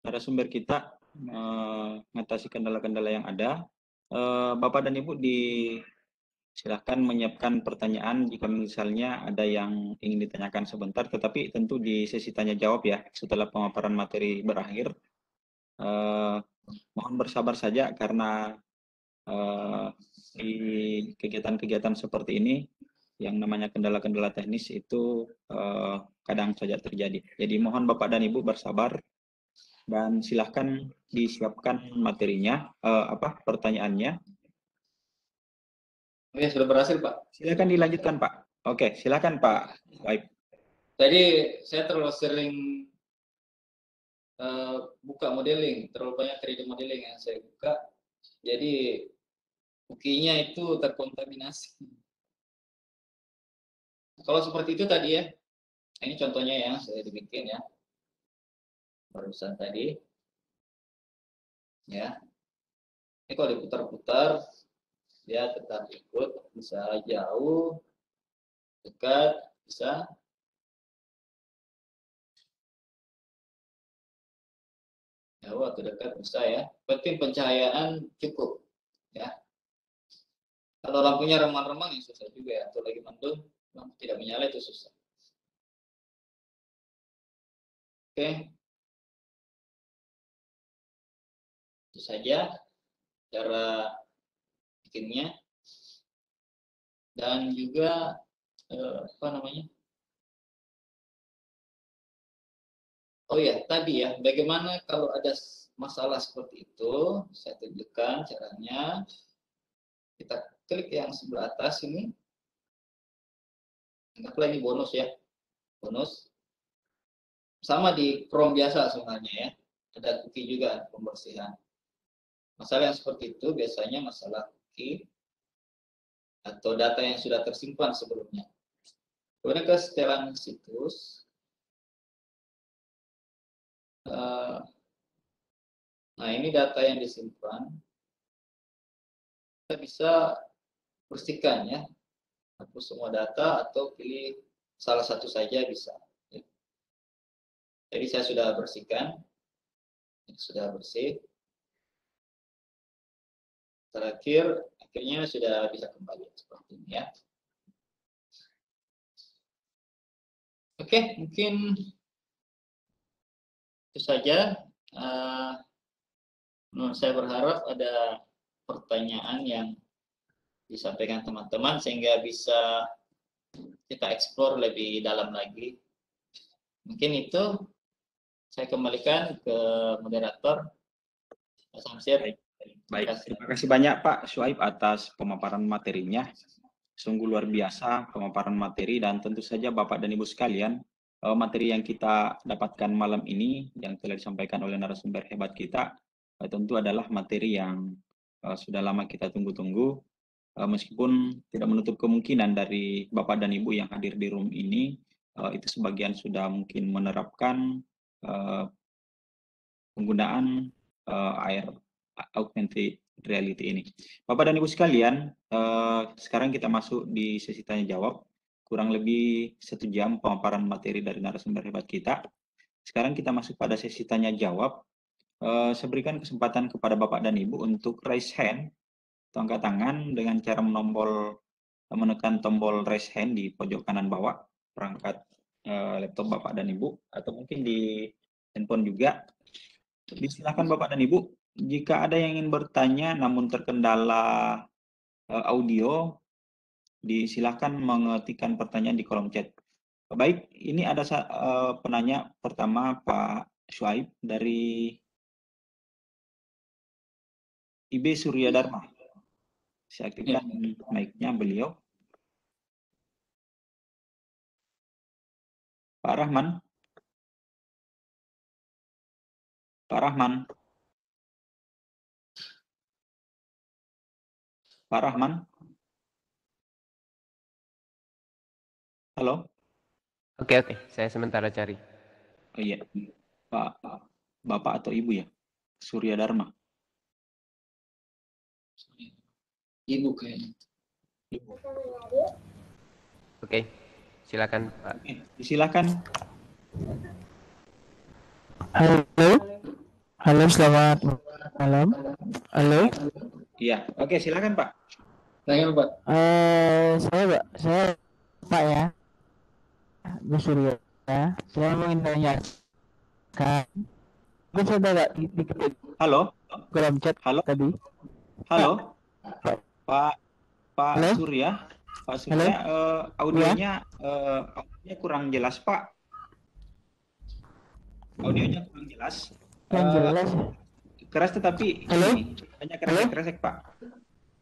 narasumber kita mengatasi kendala-kendala yang ada, Bapak dan Ibu silahkan menyiapkan pertanyaan jika misalnya ada yang ingin ditanyakan sebentar, tetapi tentu di sesi tanya jawab ya setelah pemaparan materi berakhir. Mohon bersabar saja karena di kegiatan-kegiatan seperti ini yang namanya kendala-kendala teknis itu kadang saja terjadi. Jadi mohon Bapak dan Ibu bersabar dan silahkan disiapkan materinya, pertanyaannya. Oke, sudah berhasil Pak. Silakan dilanjutkan Pak. Oke, silakan Pak. Baik. Tadi saya terlalu sering buka modeling, terlalu banyak 3D modeling yang saya buka, jadi cookie-nya itu terkontaminasi. Kalau seperti itu tadi ya, ini contohnya yang saya dibikin ya, barusan tadi, ya. Ini kalau diputar-putar, dia tetap ikut, bisa jauh, dekat, bisa. Jauh atau dekat bisa ya. Penting pencahayaan cukup, ya. Kalau lampunya remang-remang ya susah juga ya. Atau lagi mendung, lampu tidak menyala itu susah. Oke. Itu saja cara bikinnya. Dan juga apa namanya? Oh ya, tadi ya, bagaimana kalau ada masalah seperti itu, saya tunjukkan caranya. Kita klik yang sebelah atas ini. Anggaplah ini bonus ya. Bonus. Sama di Chrome biasa sebenarnya ya. Ada cookie juga pembersihan. Masalah yang seperti itu biasanya masalah cookie atau data yang sudah tersimpan sebelumnya. Kemudian ke setelan situs. Nah, ini data yang disimpan. Kita bisa bersihkan ya. Hapus semua data atau pilih salah satu saja bisa. Jadi saya sudah bersihkan. Sudah bersih. Terakhir, akhirnya sudah bisa kembali seperti ini ya. Oke, mungkin itu saja. Saya berharap ada pertanyaan yang disampaikan teman-teman sehingga bisa kita eksplor lebih dalam lagi. Mungkin itu saya kembalikan ke moderator. Mas Hamsir. Baik, terima kasih banyak Pak Syuaib atas pemaparan materinya. Sungguh luar biasa pemaparan materi dan tentu saja Bapak dan Ibu sekalian, materi yang kita dapatkan malam ini yang telah disampaikan oleh narasumber hebat kita tentu adalah materi yang sudah lama kita tunggu-tunggu. Meskipun tidak menutup kemungkinan dari Bapak dan Ibu yang hadir di room ini, itu sebagian sudah mungkin menerapkan penggunaan augmented reality ini. Bapak dan Ibu sekalian, sekarang kita masuk di sesi tanya jawab. Kurang lebih 1 jam pemaparan materi dari narasumber hebat kita. Sekarang kita masuk pada sesi tanya jawab. Saya berikan kesempatan kepada Bapak dan Ibu untuk raise hand, atau angkat tangan dengan cara menekan tombol raise hand di pojok kanan bawah perangkat laptop Bapak dan Ibu, atau mungkin di handphone juga. Silakan Bapak dan Ibu, jika ada yang ingin bertanya namun terkendala audio, silakan mengetikkan pertanyaan di kolom chat. Baik, ini ada penanya pertama Pak Syuaib dari IB Surya Dharma. Saya aktifkan mic-nya beliau. Pak Rahman. Pak Rahman. Pak Rahman. Halo. Oke, saya sementara cari. Oh iya, Bapak atau Ibu ya? Surya Dharma. Ibu kayaknya. Oke, Silakan Pak. Oke, silakan. Halo, halo, selamat malam. Halo, Iya, oke, silakan Pak. Tanya Pak. saya Pak ya, Bu Surya. Saya mau menanyakan, mungkin saya agak diketik Halo, dalam chat halo, tadi. halo, Pak Halo? Surya, Pak Surya, audionya kurang jelas Pak. Audionya kurang jelas. Yang jelas. Keras tetapi Halo? ini banyak kresek-kresek Pak.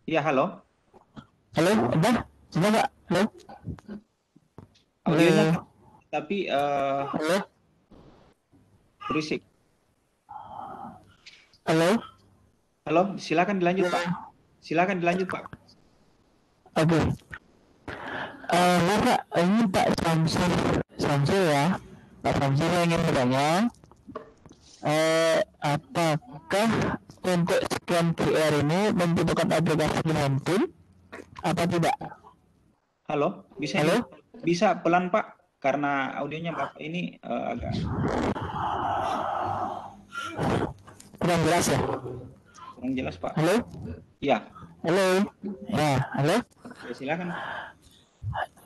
Iya, halo. Halo, sudah Pak. Halo, Audionya Halo? keras, tapi halo, berisik. halo. Halo, silakan dilanjut Pak. Silakan dilanjut Pak. Oke. Pak, ini Pak Samsul ya. Pak Samsul saya ingin bertanya, apakah untuk scan QR ini membutuhkan aplikasi di handphone apa tidak? Halo, bisa Halo? bisa pelan Pak karena audionya Bapak ini agak Kurang jelas ya? kurang jelas Pak. Halo? Iya, Halo? Ya, halo? ya, silakan.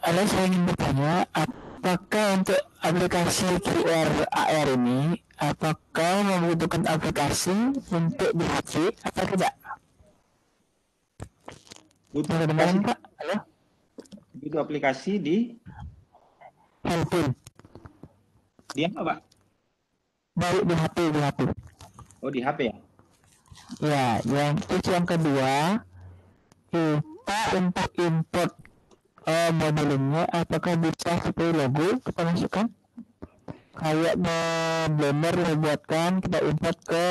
Halo, saya ingin bertanya, apakah untuk aplikasi QR AR ini, apakah membutuhkan aplikasi untuk di HP atau tidak? Butuh Bisa aplikasi, dengar, Pak? Halo? butuh aplikasi di Handphone. apa Pak? Baru di HP. Oh, di HP ya? Ya, yang kedua, kita untuk import modelingnya, apakah bisa seperti logo kita masukkan? Kayak Blender kita buatkan, kita import ke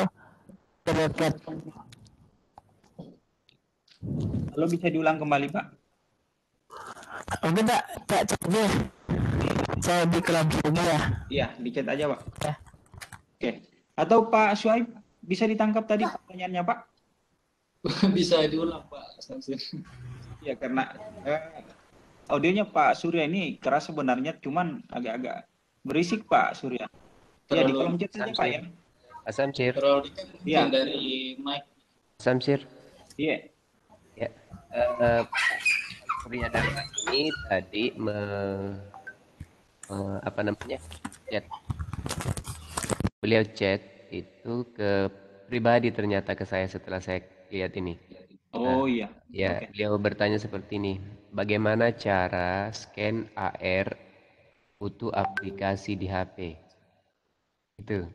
Create. Kalau bisa diulang kembali Pak? Mungkin tak aja. Saya di kelam juga ya. Iya, di chat aja Pak. Ya. Oke. Atau Pak Syuaib bisa ditangkap tadi pertanyaannya Pak? Bisa diulang Pak Samsul. Ya, karena audionya Pak Surya ini keras sebenarnya, cuman agak-agak berisik Pak Surya. Ya, di kolom chat saja Pak ya. Pak Samsir. Terlalu dekat Iya. mungkin dari mic. Samsir. Iya. Ya. Surya Dharma ini tadi apa namanya? Chat. Beliau chat itu ke pribadi ternyata ke saya setelah saya lihat ini. Oh iya. Ya, Oke. beliau bertanya seperti ini. Bagaimana cara scan AR butuh aplikasi di HP? Itu.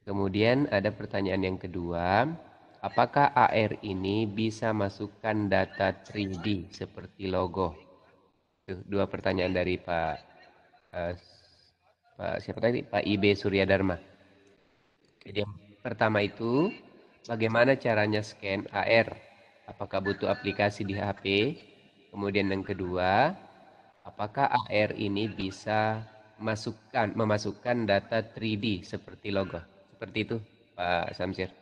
Kemudian ada pertanyaan yang kedua, apakah AR ini bisa masukkan data 3D seperti logo? Itu dua pertanyaan dari Pak siapa tadi? Pak IB Surya Dharma. Jadi yang pertama itu, bagaimana caranya scan AR? Apakah butuh aplikasi di HP? Kemudian yang kedua, apakah AR ini bisa memasukkan data 3D seperti logo? Seperti itu, Pak Samsir.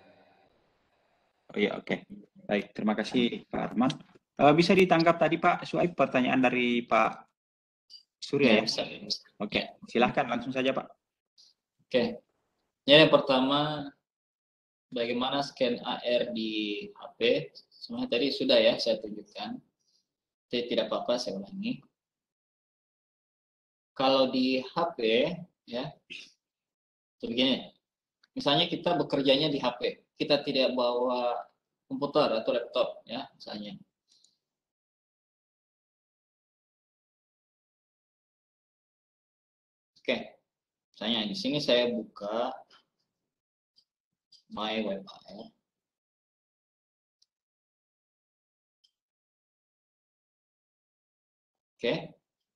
Oh iya, oke. Baik, terima kasih Pak Arman. Bisa ditangkap tadi Pak Syuaib pertanyaan dari Pak Surya ya? Bisa. Oke, silahkan langsung saja Pak. Oke. Ya, yang pertama, bagaimana scan AR di HP? Sebenarnya tadi sudah ya saya tunjukkan. Tidak apa-apa, saya ulangi. Kalau di HP, ya, begini. Misalnya kita bekerjanya di HP, kita tidak bawa komputer atau laptop, ya, misalnya. Oke, misalnya di sini saya buka My Web AR. Oke,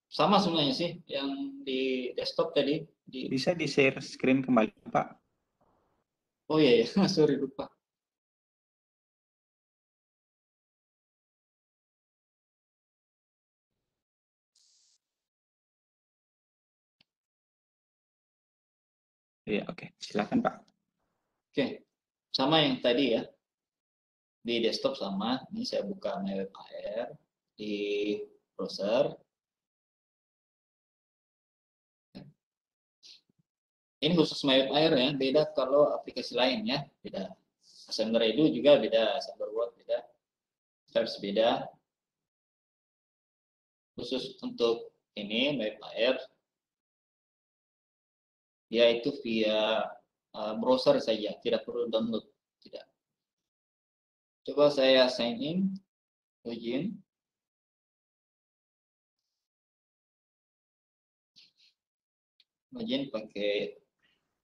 sama sebenarnya sih yang di desktop tadi. Bisa di-share screen kembali Pak? Oh iya, ya. Sorry lupa. Iya, oke. Silakan Pak. Oke, sama yang tadi ya. Di desktop sama, ini saya buka My Web AR di browser. Ini khusus MyWebAir ya, beda kalau aplikasi lain ya, beda. Assemble Redo juga beda, Assemble Word beda, Stripes beda. Khusus untuk ini MyWebAir, dia itu via browser saja, tidak perlu download, tidak. Coba saya sign in, login. Login pakai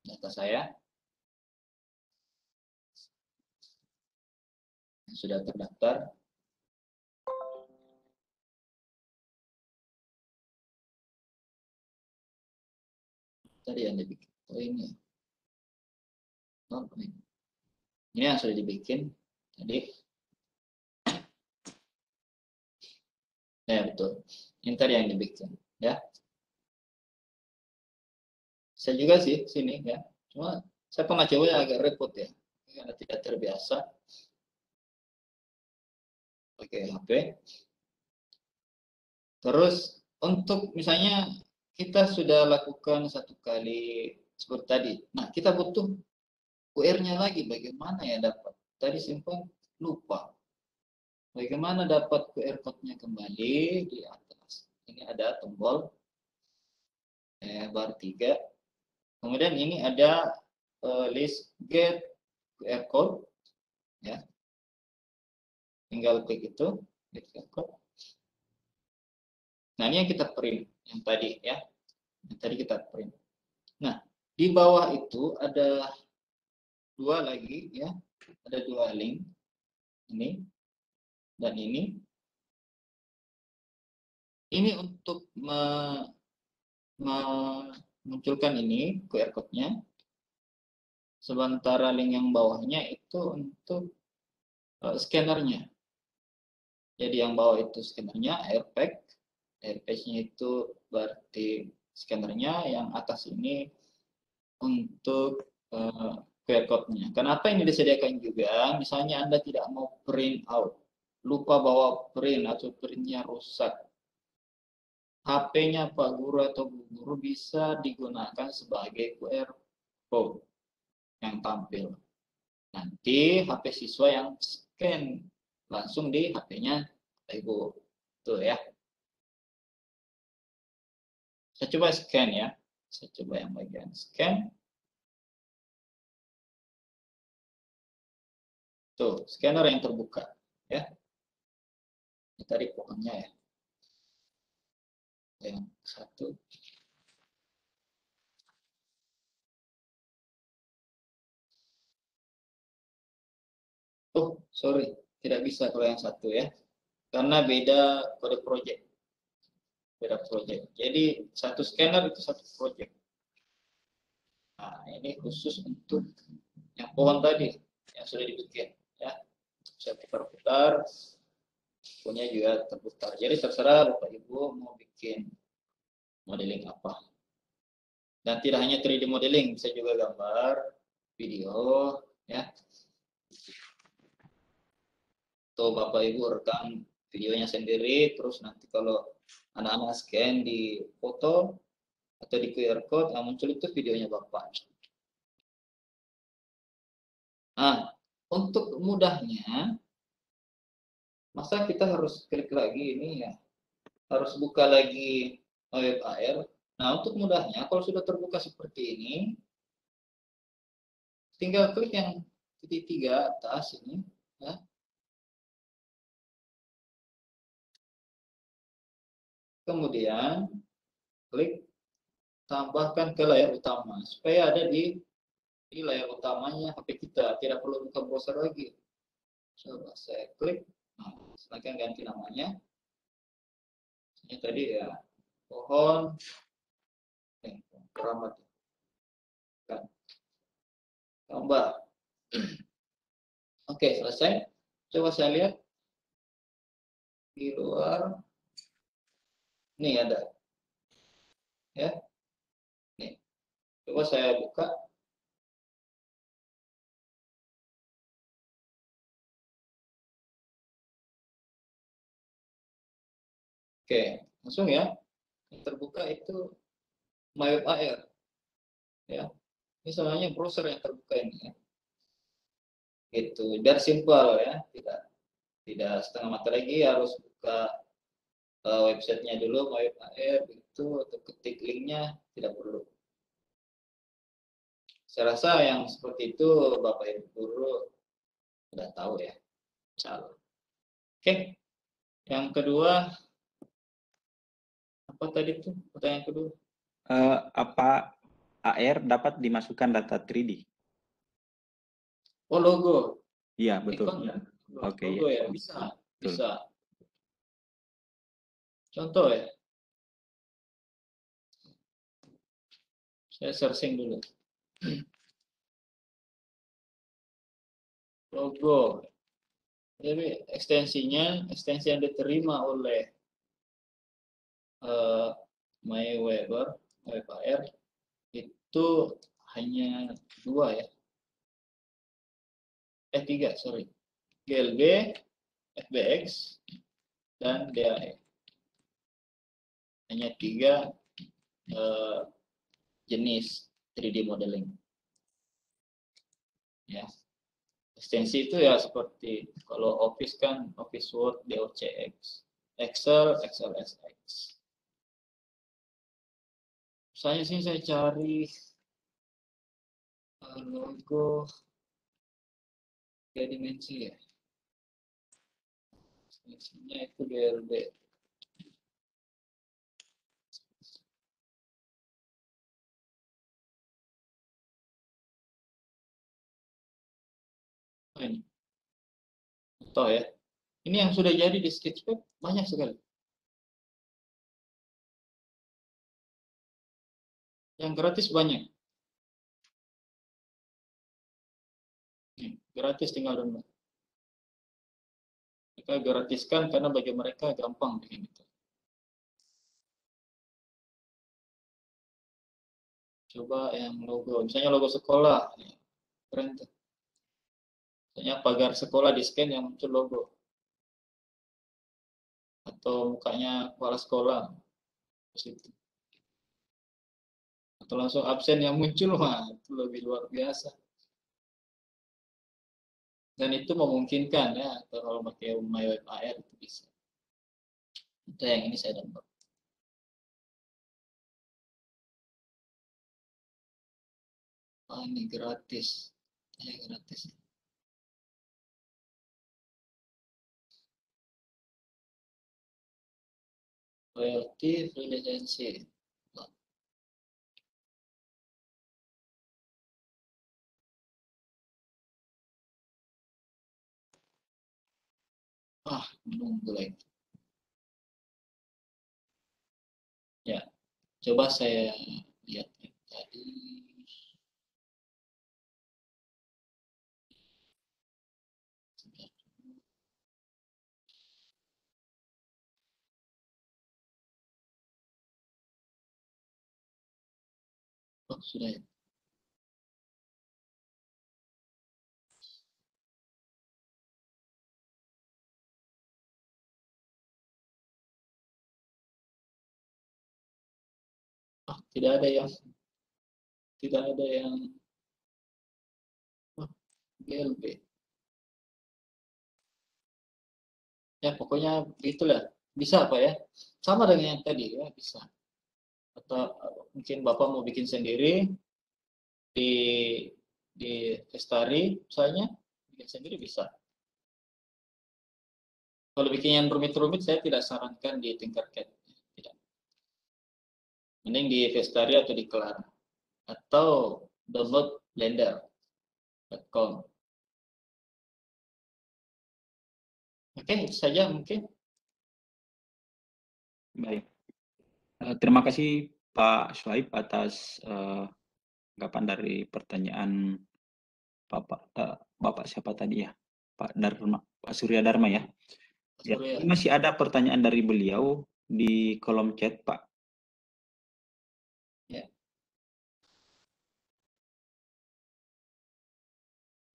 data saya. Sudah terdaftar. Tadi yang dibikin. Oh ini. Oh, ini. Ini yang sudah dibikin tadi. Ya betul. Ini tadi yang dibikin, ya. Saya juga sih sini ya. Cuma saya pernah coba agak repot ya. Karena tidak terbiasa pakai HP. Terus untuk misalnya kita sudah lakukan satu kali seperti tadi. Nah, kita butuh QR-nya lagi. Bagaimana ya dapat? Tadi simpan lupa. Bagaimana dapat QR code-nya kembali di atas? Ini ada tombol bar 3. Kemudian ini ada list get QR code, ya. Tinggal klik itu, get QR code. Nah ini yang kita print, yang tadi ya, yang tadi kita print. Nah di bawah itu ada dua lagi ya, ada dua link, ini dan ini. Ini untuk memunculkan ini QR code-nya. Sementara link yang bawahnya itu untuk scannernya. Jadi yang bawah itu scannernya, AirPack. AirPack-nya itu berarti scannernya, yang atas ini untuk QR code-nya. Kenapa ini disediakan juga? Misalnya Anda tidak mau print out, lupa bawa print atau printnya rusak. HP-nya Pak Guru atau Bu Guru bisa digunakan sebagai QR code yang tampil. Nanti HP siswa yang scan langsung di HP-nya Ibu. Tuh ya. Saya coba scan ya. Saya coba yang bagian scan. Tuh, scanner yang terbuka ya. Ini tadi pokoknya ya. Yang satu. Oh, sorry. Tidak bisa kalau yang satu ya. Karena beda kode project. Beda project. Jadi satu scanner itu satu project. Nah, ini khusus untuk yang pohon tadi yang sudah dibikin ya. Saya putar-putar, punya juga terputar. Jadi terserah Bapak Ibu mau bikin modeling apa. Dan tidak hanya 3D modeling, bisa juga gambar, video, ya. Atau Bapak Ibu rekam videonya sendiri, terus nanti kalau anak-anak scan di foto atau di QR code, yang muncul itu videonya Bapak. Nah, untuk mudahnya, masa kita harus klik lagi ini ya, harus buka lagi WebAir. Nah, untuk mudahnya, kalau sudah terbuka seperti ini, tinggal klik yang titik 3 atas ini, ya. Kemudian klik tambahkan ke layar utama supaya ada di layar utamanya HP kita, tidak perlu buka browser lagi. Coba saya klik, nah, silahkan ganti namanya. Ini tadi ya pohon keramat, kan gambar. Oke, selesai. Coba saya lihat di luar. Nih ada, ya. Nih, coba saya buka. Oke, langsung ya. Yang terbuka itu MyWebAir, ya. Ini soalnya browser yang terbuka ini ya. Gitu, biar simpel ya, tidak setengah mata lagi harus buka websitenya dulu, MyWebAR itu, atau ketik linknya, tidak perlu. Saya rasa yang seperti itu Bapak Ibu guru sudah tahu ya. Insyaallah. Oke, yang kedua apa tadi tuh pertanyaan kedua? Apa AR dapat dimasukkan data 3D? Oh, logo. Iya, betul. Ikon ya? Oke, Logo ya. ya, bisa. Betul. Bisa. Contoh ya. Saya searching dulu. Logo. Jadi ekstensinya, ekstensi yang diterima oleh MyWebAR itu hanya 2 ya. 3, sorry. GLB, FBX, dan DAE. Hanya 3 jenis 3D modeling. Ya. Ekstensi itu ya seperti kalau Office kan Office Word, DOCX, Excel, XLSX. Saya sih saya cari logo 3 dimensi ya. Ekstensinya itu GLB. Oh, ini. Contoh ya. Ini yang sudah jadi di Sketchpad banyak sekali. Yang gratis banyak. Gratis tinggal download. Mereka gratiskan karena bagi mereka gampang bikin itu. Coba yang logo, misalnya logo sekolah, keren tuh. Misalnya pagar sekolah di scan yang muncul logo. Atau mukanya kepala sekolah. Atau langsung absen yang muncul, wah itu lebih luar biasa. Dan itu memungkinkan ya, atau kalau pakai MyWebAR itu bisa. Itu yang ini saya download. Ini gratis. Gratis. Royalty free lisensi. Menunggu lagi. Ya, coba saya lihat tadi. Oh, sudah ya. Tidak ada yang GLB. Ya, pokoknya begitulah. Bisa Pak ya. Sama dengan yang tadi ya, bisa. Atau mungkin Bapak mau bikin sendiri di Lestari misalnya, bikin sendiri bisa. Kalau bikin yang rumit-rumit saya tidak sarankan di Tinkercad. Tidak. Mending di Lestari atau di Clara. Atau download blender.com. Oke, itu saja mungkin. Baik. Terima kasih Pak Shuaib atas tanggapan dari pertanyaan Bapak siapa tadi ya? Pak Surya Dharma ya. Ya, masih ada pertanyaan dari beliau di kolom chat, Pak. Ya.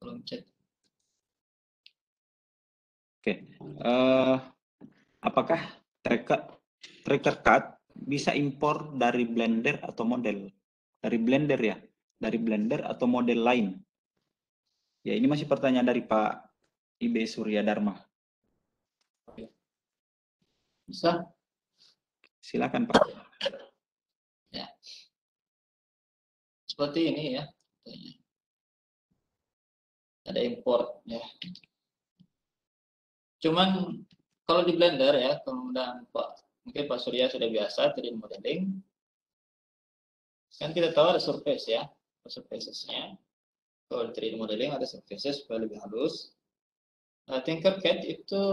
Kolom chat. Oke. Apakah tracker card bisa impor dari Blender atau model? Dari Blender ya? dari Blender atau model lain? Ya, ini masih pertanyaan dari Pak IB Surya Dharma. Bisa? Silakan Pak. Ya. Seperti ini ya. Ada import ya. Cuman kalau di Blender ya, kemudian mungkin Pak Surya sudah biasa 3D modeling. Kan kita tahu ada surface ya, surfaces-nya. Kalau di 3D modeling ada surfaces supaya lebih halus. Nah, Tinkercad itu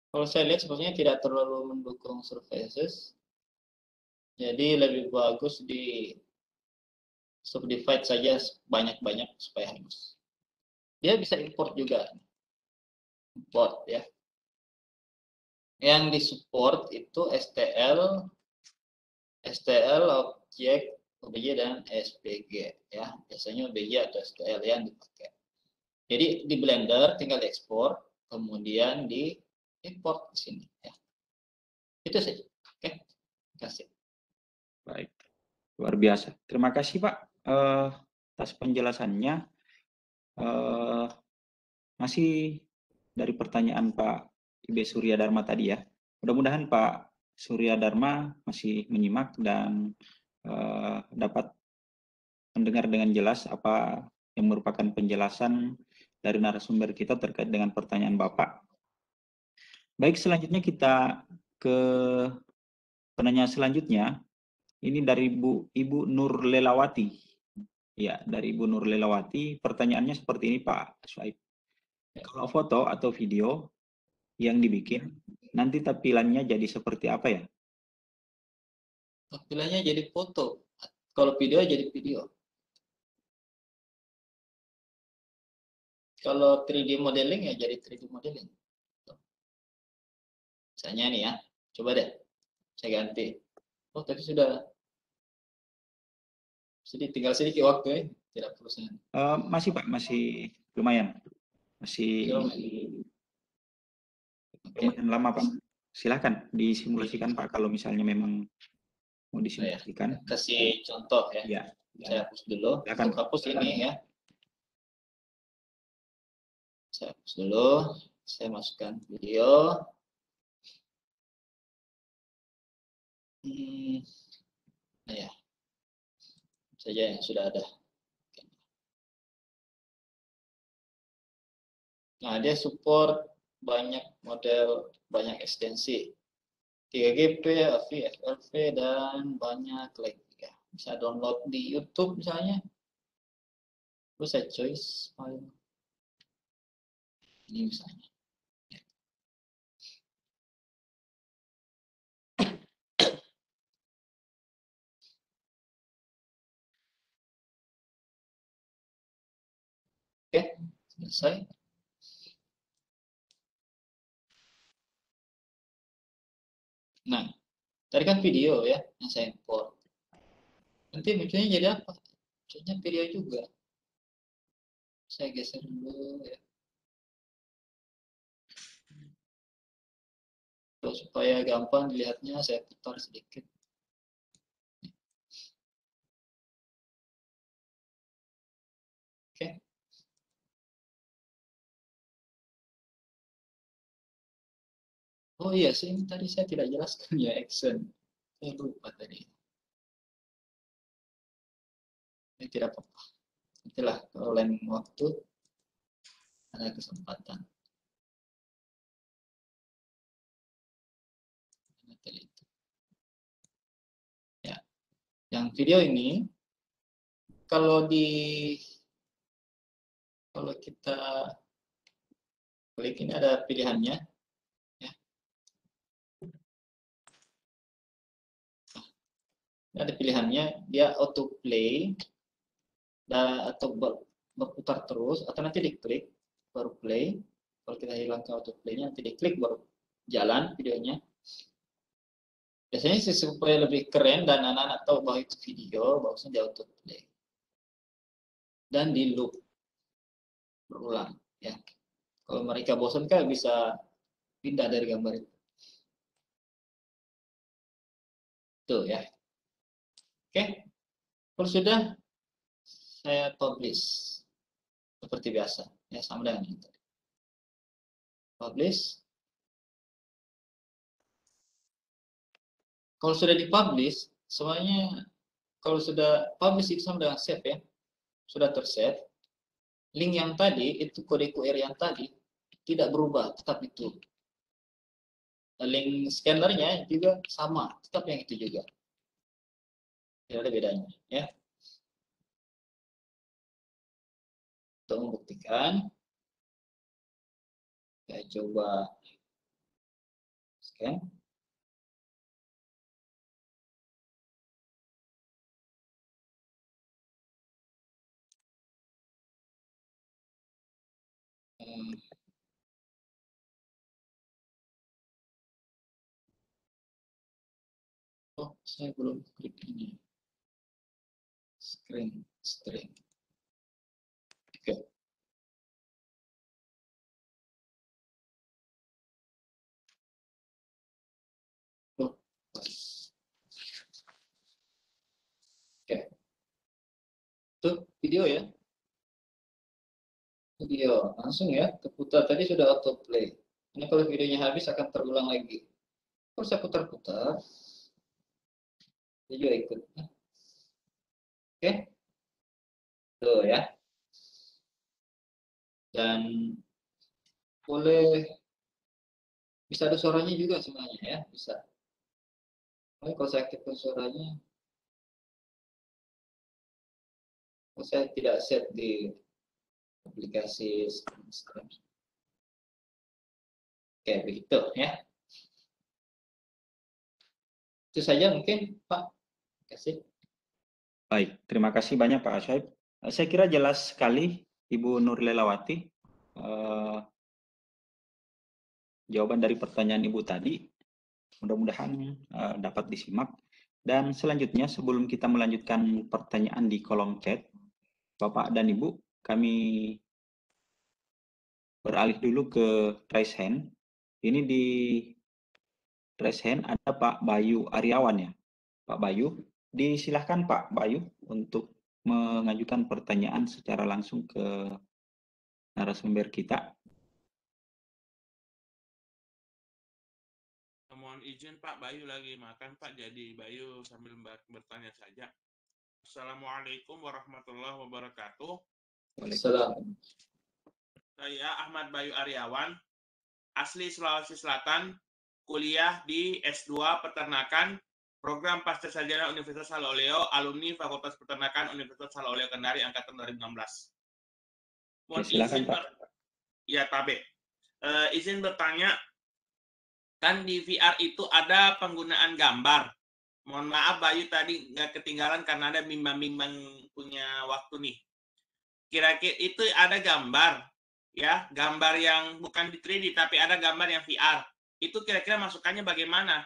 kalau saya lihat sepertinya tidak terlalu mendukung surfaces. Jadi lebih bagus di subdivide saja banyak-banyak supaya halus. Dia bisa import juga. Import ya. Yang disupport itu STL, objek, OBJ dan SVG ya. Biasanya OBJ atau STL yang dipakai. Jadi di Blender tinggal diekspor, kemudian diimport ke sini ya. Itu saja. Oke. Terima kasih. Baik. Luar biasa. Terima kasih Pak atas penjelasannya. Masih dari pertanyaan Pak IB Surya Dharma tadi ya. Mudah-mudahan Pak Surya Dharma masih menyimak dan dapat mendengar dengan jelas apa yang merupakan penjelasan dari narasumber kita terkait dengan pertanyaan Bapak. Baik, selanjutnya kita ke penanya selanjutnya. Ini dari Ibu Nur Lelawati. Ya, dari Ibu Nur Lelawati. Pertanyaannya seperti ini Pak Suaib. Kalau foto atau video yang dibikin, nanti tampilannya jadi seperti apa ya? Tampilannya jadi foto. Kalau video jadi video. Kalau 3D modeling ya jadi 3D modeling. Misalnya nih ya, coba deh saya ganti. Oh tadi sudah. Jadi tinggal sedikit waktu ya, tidak perlu saya. Masih Pak, masih lumayan. Masih lumayan lama Pak. Silahkan disimulasikan Pak kalau misalnya memang mau disimulasikan. Kasih contoh ya. Ya. Saya hapus dulu. Silakan. Untuk hapus ini ya. Saya hapus dulu. Saya masukkan video. Nah ya. Saja yang sudah ada. Nah, dia support banyak model, banyak ekstensi. 3GP, AVI, FLV, dan banyak lagi. Ya. Bisa download di YouTube misalnya. Terus saya choice file. Ini misalnya. Oke, selesai. Nah, tadi kan video ya yang saya import. Nanti munculnya jadi apa? Munculnya video juga. Saya geser dulu ya. Terus supaya gampang dilihatnya saya putar sedikit. Oke. Oh iya, sih ini tadi saya tidak jelaskan ya action. Saya lupa tadi. Ini tidak apa-apa. Itulah kalau lain waktu ada kesempatan. Ya, yang video ini kalau kita klik ini ada pilihannya. Ya. Ini ada pilihannya, dia auto play atau berputar terus, atau nanti diklik baru play. Kalau kita hilangkan auto play-nya, nanti diklik baru jalan videonya. Biasanya sih supaya lebih keren dan anak-anak tahu bahwa itu video, bagusnya di auto play dan di loop berulang ya. Kalau mereka bosan kan bisa pindah dari gambar itu. Tuh ya. Oke. Kalau sudah, saya publish seperti biasa, ya sama dengan ini tadi. Publish. Kalau sudah dipublish, semuanya kalau sudah publish itu sama dengan save ya, sudah tersave. Link yang tadi itu kode QR yang tadi tidak berubah, tetap itu. Link scannernya juga sama, tetap yang itu juga. Tidak ada bedanya, ya. Untuk membuktikan, saya coba scan. Oh, saya belum klik ini. Screen string. Oke. Oh, oke. Itu video ya. Video langsung ya, terputar tadi sudah autoplay. Ini kalau videonya habis akan terulang lagi. Kalau saya putar-putar, dia juga ikut. Oke, tuh ya. Dan boleh bisa ada suaranya juga sebenarnya ya, bisa. Tapi kalau saya aktifkan suaranya, kalau saya tidak set di aplikasi Stream. Oke, begitu ya. Itu saja mungkin Pak. Terima kasih. Baik, terima kasih banyak Pak Asyaib. Saya kira jelas sekali Ibu Nur Lelawati jawaban dari pertanyaan Ibu tadi. Mudah-mudahan dapat disimak. Dan selanjutnya sebelum kita melanjutkan pertanyaan di kolom chat, Bapak dan Ibu, kami beralih dulu ke raise hand. Ini di raise hand ada Pak Bayu Aryawan ya. Pak Bayu, disilahkan Pak Bayu untuk mengajukan pertanyaan secara langsung ke narasumber kita. Mohon izin Pak, Bayu lagi makan Pak, jadi Bayu sambil bertanya saja. Assalamualaikum warahmatullahi wabarakatuh. Waalaikumsalam. Saya Ahmad Bayu Aryawan, asli Sulawesi Selatan, kuliah di S2 Peternakan, program Pasca Sarjana Universitas Haloleo, alumni Fakultas Peternakan Universitas Haloleo Kendari, angkatan 2016. Mohon Silakan, izin Pak. Ya, Tabe. Izin bertanya, kan di VR itu ada penggunaan gambar. Mohon maaf Bayu tadi nggak ketinggalan karena ada bimbang-bimbang punya waktu nih. Kira-kira itu ada gambar, ya, gambar yang bukan di 3D tapi ada gambar yang VR. Itu kira-kira masukannya bagaimana?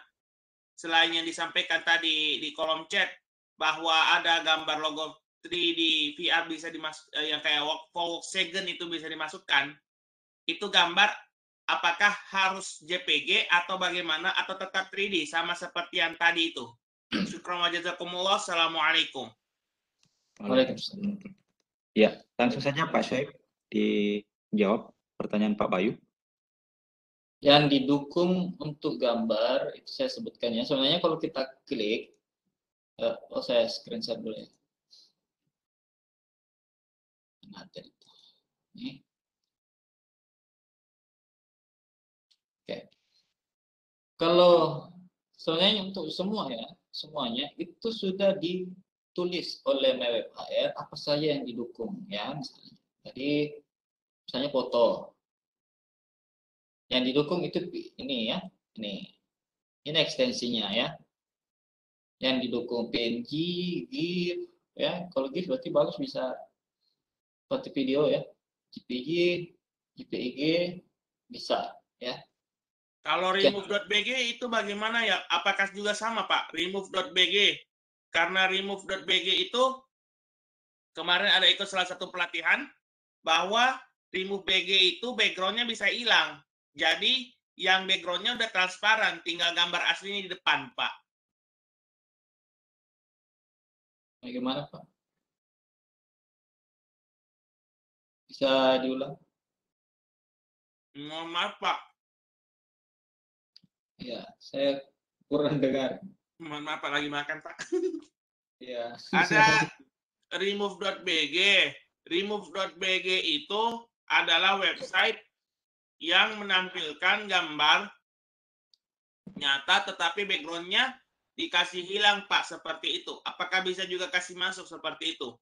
Selain yang disampaikan tadi di kolom chat bahwa ada gambar logo 3D VR bisa yang kayak Volkswagen itu bisa dimasukkan. Itu gambar apakah harus JPG atau bagaimana atau tetap 3D sama seperti yang tadi itu? Syukran wa jazakumullah. Assalamualaikum. Waalaikumsalam. Ya, langsung saja Pak Syaib dijawab pertanyaan Pak Bayu. Yang didukung untuk gambar itu saya sebutkan ya. Sebenarnya kalau kita klik, saya screenshot dulu ya. Nah, ini. Oke. Kalau sebenarnya untuk semua ya, semuanya itu sudah ditulis oleh Meweb HR apa saja yang didukung ya, misalnya. Jadi misalnya foto. Yang didukung itu ini ya, ini ekstensinya ya. Yang didukung PNG, GIF ya. Kalau GIF berarti bagus bisa seperti video ya. JPG, JPEG bisa ya. Kalau remove.bg itu bagaimana ya? Apakah juga sama Pak? Remove.bg. Karena remove.bg itu kemarin ada ikut salah satu pelatihan bahwa remove BG itu backgroundnya bisa hilang. Jadi yang backgroundnya udah transparan, tinggal gambar aslinya di depan, Pak. Bagaimana Pak? Bisa diulang? Mohon maaf Pak. Ya, saya kurang dengar. Mohon maaf Pak, lagi makan Pak. Ya. Ada remove.bg. Remove.bg itu adalah website yang menampilkan gambar nyata tetapi backgroundnya dikasih hilang Pak, seperti itu. Apakah bisa juga kasih masuk seperti itu?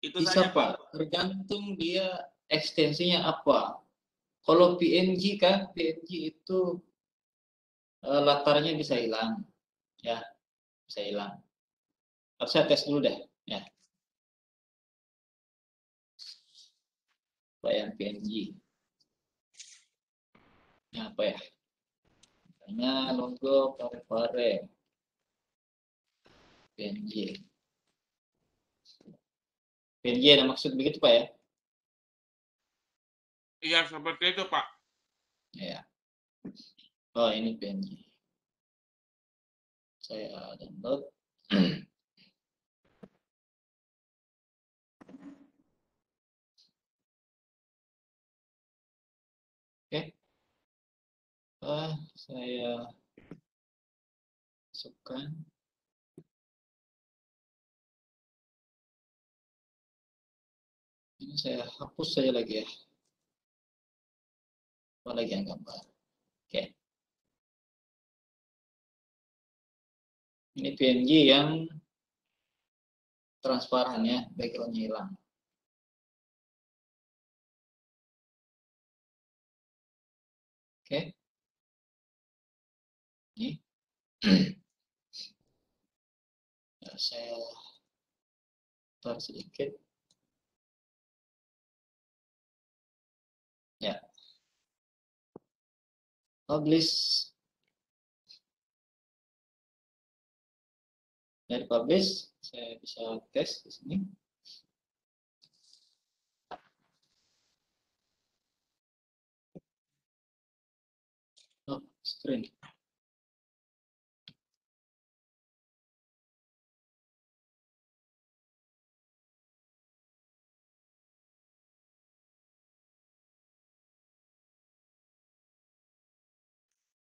Itu Bisa saja Pak, tergantung dia ekstensinya apa. Kalau PNG kan, PNG itu latarnya bisa hilang, ya, bisa hilang. Harus saya tes dulu deh, ya. Apa yang PNG? Ya, apa ya? Misalnya logo pare-pare. PNG. PNG ada maksud begitu Pak ya? Iya, seperti itu Pak. Ya. Oh, ini PNG. Saya download. Oke. Saya masukkan. Ini saya hapus saja lagi ya. Apa lagi yang gambar? Oke. Ini PNG yang transparan ya, backgroundnya hilang. Oke. Ini. Ya, saya taruh sedikit. Ya. Publish. Dari publish, saya bisa tes di sini. Oh, screen.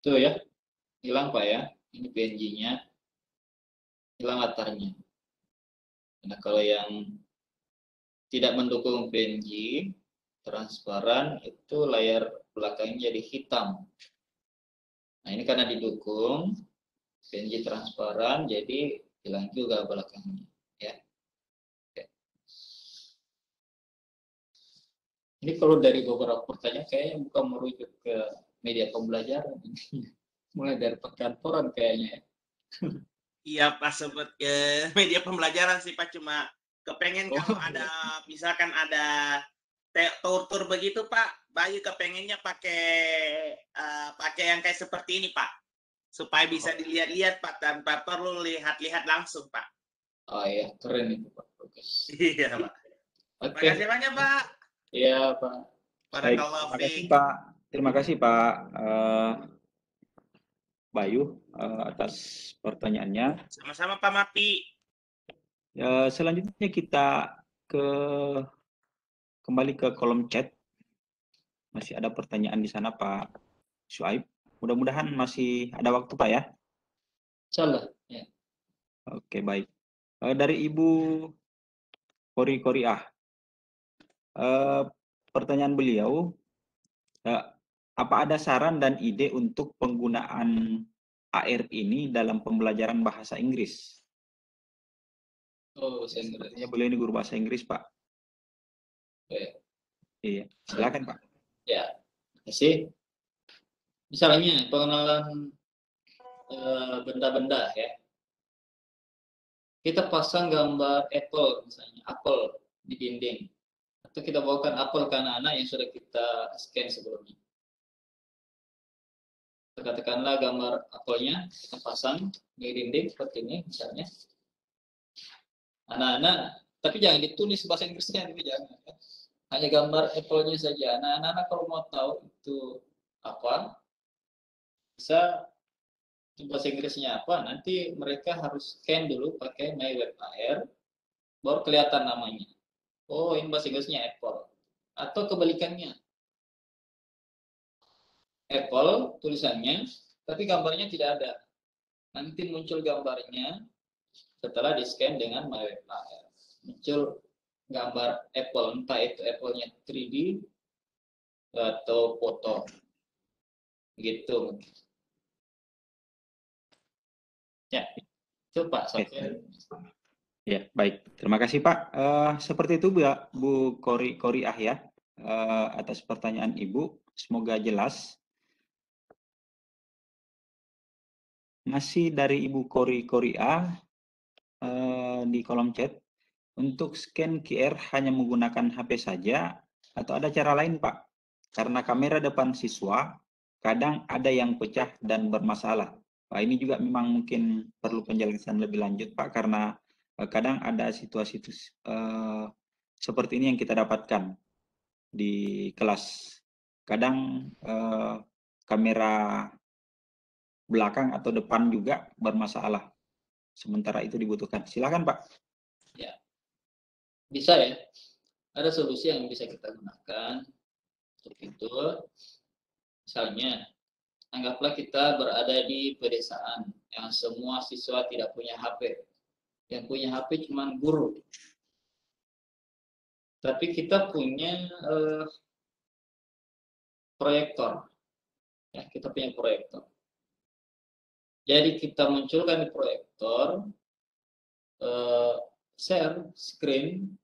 Tuh ya, hilang Pak ya. Ini PNG-nya, hilang latarnya. Nah, kalau yang tidak mendukung PNG, transparan, itu layar belakangnya jadi hitam. Nah, ini karena didukung, PNG transparan, jadi hilang juga belakangnya. Ya. Oke. Ini kalau dari beberapa pertanyaan, kayaknya bukan merujuk ke media pembelajaran. Mulai dari perkantoran kayaknya. Iya Pak, sebut ke media pembelajaran sih Pak, cuma kepengen kalau ada misalkan ada tour begitu Pak, Bayu kepengennya pakai yang kayak seperti ini Pak, supaya bisa dilihat-lihat Pak tanpa perlu lihat-lihat langsung Pak. Oh iya, keren itu Pak. Bagus. Iya Pak. Oke. Terima kasih banyak Pak. Iya Pak. Baik, terima kasih Pak. Terima kasih Pak Bayu atas pertanyaannya. Sama-sama Pak Mapi. Selanjutnya kita kembali ke kolom chat. Masih ada pertanyaan di sana Pak Syuaib. Mudah-mudahan masih ada waktu Pak ya. Insyaallah. Ya. Oke, baik. Dari Ibu Kori-Koriah. Pertanyaan beliau, apa ada saran dan ide untuk penggunaan AR ini dalam pembelajaran bahasa Inggris? Oh, saya Sepertinya beliau ini guru bahasa Inggris, Pak. Oke. Iya, silakan Pak. Ya, terima kasih. Misalnya pengenalan benda-benda ya. Kita pasang gambar apple misalnya, apel di dinding. Atau kita bawakan apel ke anak-anak yang sudah kita scan sebelumnya. Katakanlah gambar apelnya kita pasang di dinding seperti ini misalnya. Anak-anak, tapi jangan ditulis bahasa Inggrisnya, tapi jangan. Hanya gambar apple-nya saja. Anak-anak kalau mau tahu itu apa, bisa Itu bahasa Inggrisnya apa? Nanti mereka harus scan dulu pakai MyWebAR, baru kelihatan namanya. Oh, ini bahasa Inggrisnya Apple. Atau kebalikannya. Apple tulisannya, tapi gambarnya tidak ada. Nanti muncul gambarnya setelah di-scan dengan MyWebAR. Muncul gambar Apple, entah itu Apple-nya 3D atau foto. Gitu. Ya, itu Pak Safir. Ya, baik. Terima kasih Pak. Seperti itu Bu Koriah ya, atas pertanyaan Ibu. Semoga jelas. Masih dari Ibu Koriah di kolom chat. Untuk scan QR hanya menggunakan HP saja atau ada cara lain Pak? Karena kamera depan siswa kadang ada yang pecah dan bermasalah. Pak, ini juga memang mungkin perlu penjelasan lebih lanjut Pak, karena kadang ada situasi seperti ini yang kita dapatkan di kelas. Kadang kamera belakang atau depan juga bermasalah. Sementara itu dibutuhkan. Silakan Pak. Ya, bisa ya. Ada solusi yang bisa kita gunakan untuk itu. Misalnya, anggaplah kita berada di pedesaan yang semua siswa tidak punya HP. Yang punya HP cuma guru. Tapi kita punya proyektor. Ya, kita punya proyektor. Jadi kita munculkan di proyektor share screen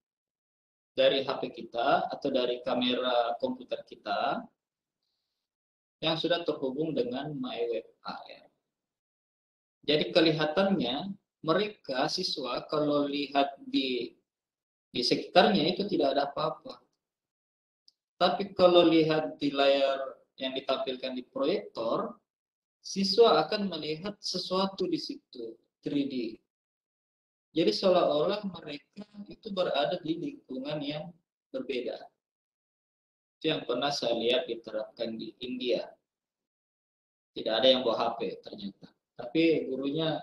dari HP kita atau dari kamera komputer kita yang sudah terhubung dengan MyWebAR. Jadi kelihatannya mereka siswa kalau lihat di sekitarnya itu tidak ada apa-apa. Tapi kalau lihat di layar yang ditampilkan di proyektor, siswa akan melihat sesuatu di situ, 3D. Jadi seolah-olah mereka itu berada di lingkungan yang berbeda. Itu yang pernah saya lihat diterapkan di India. Tidak ada yang bawa HP ternyata. Tapi gurunya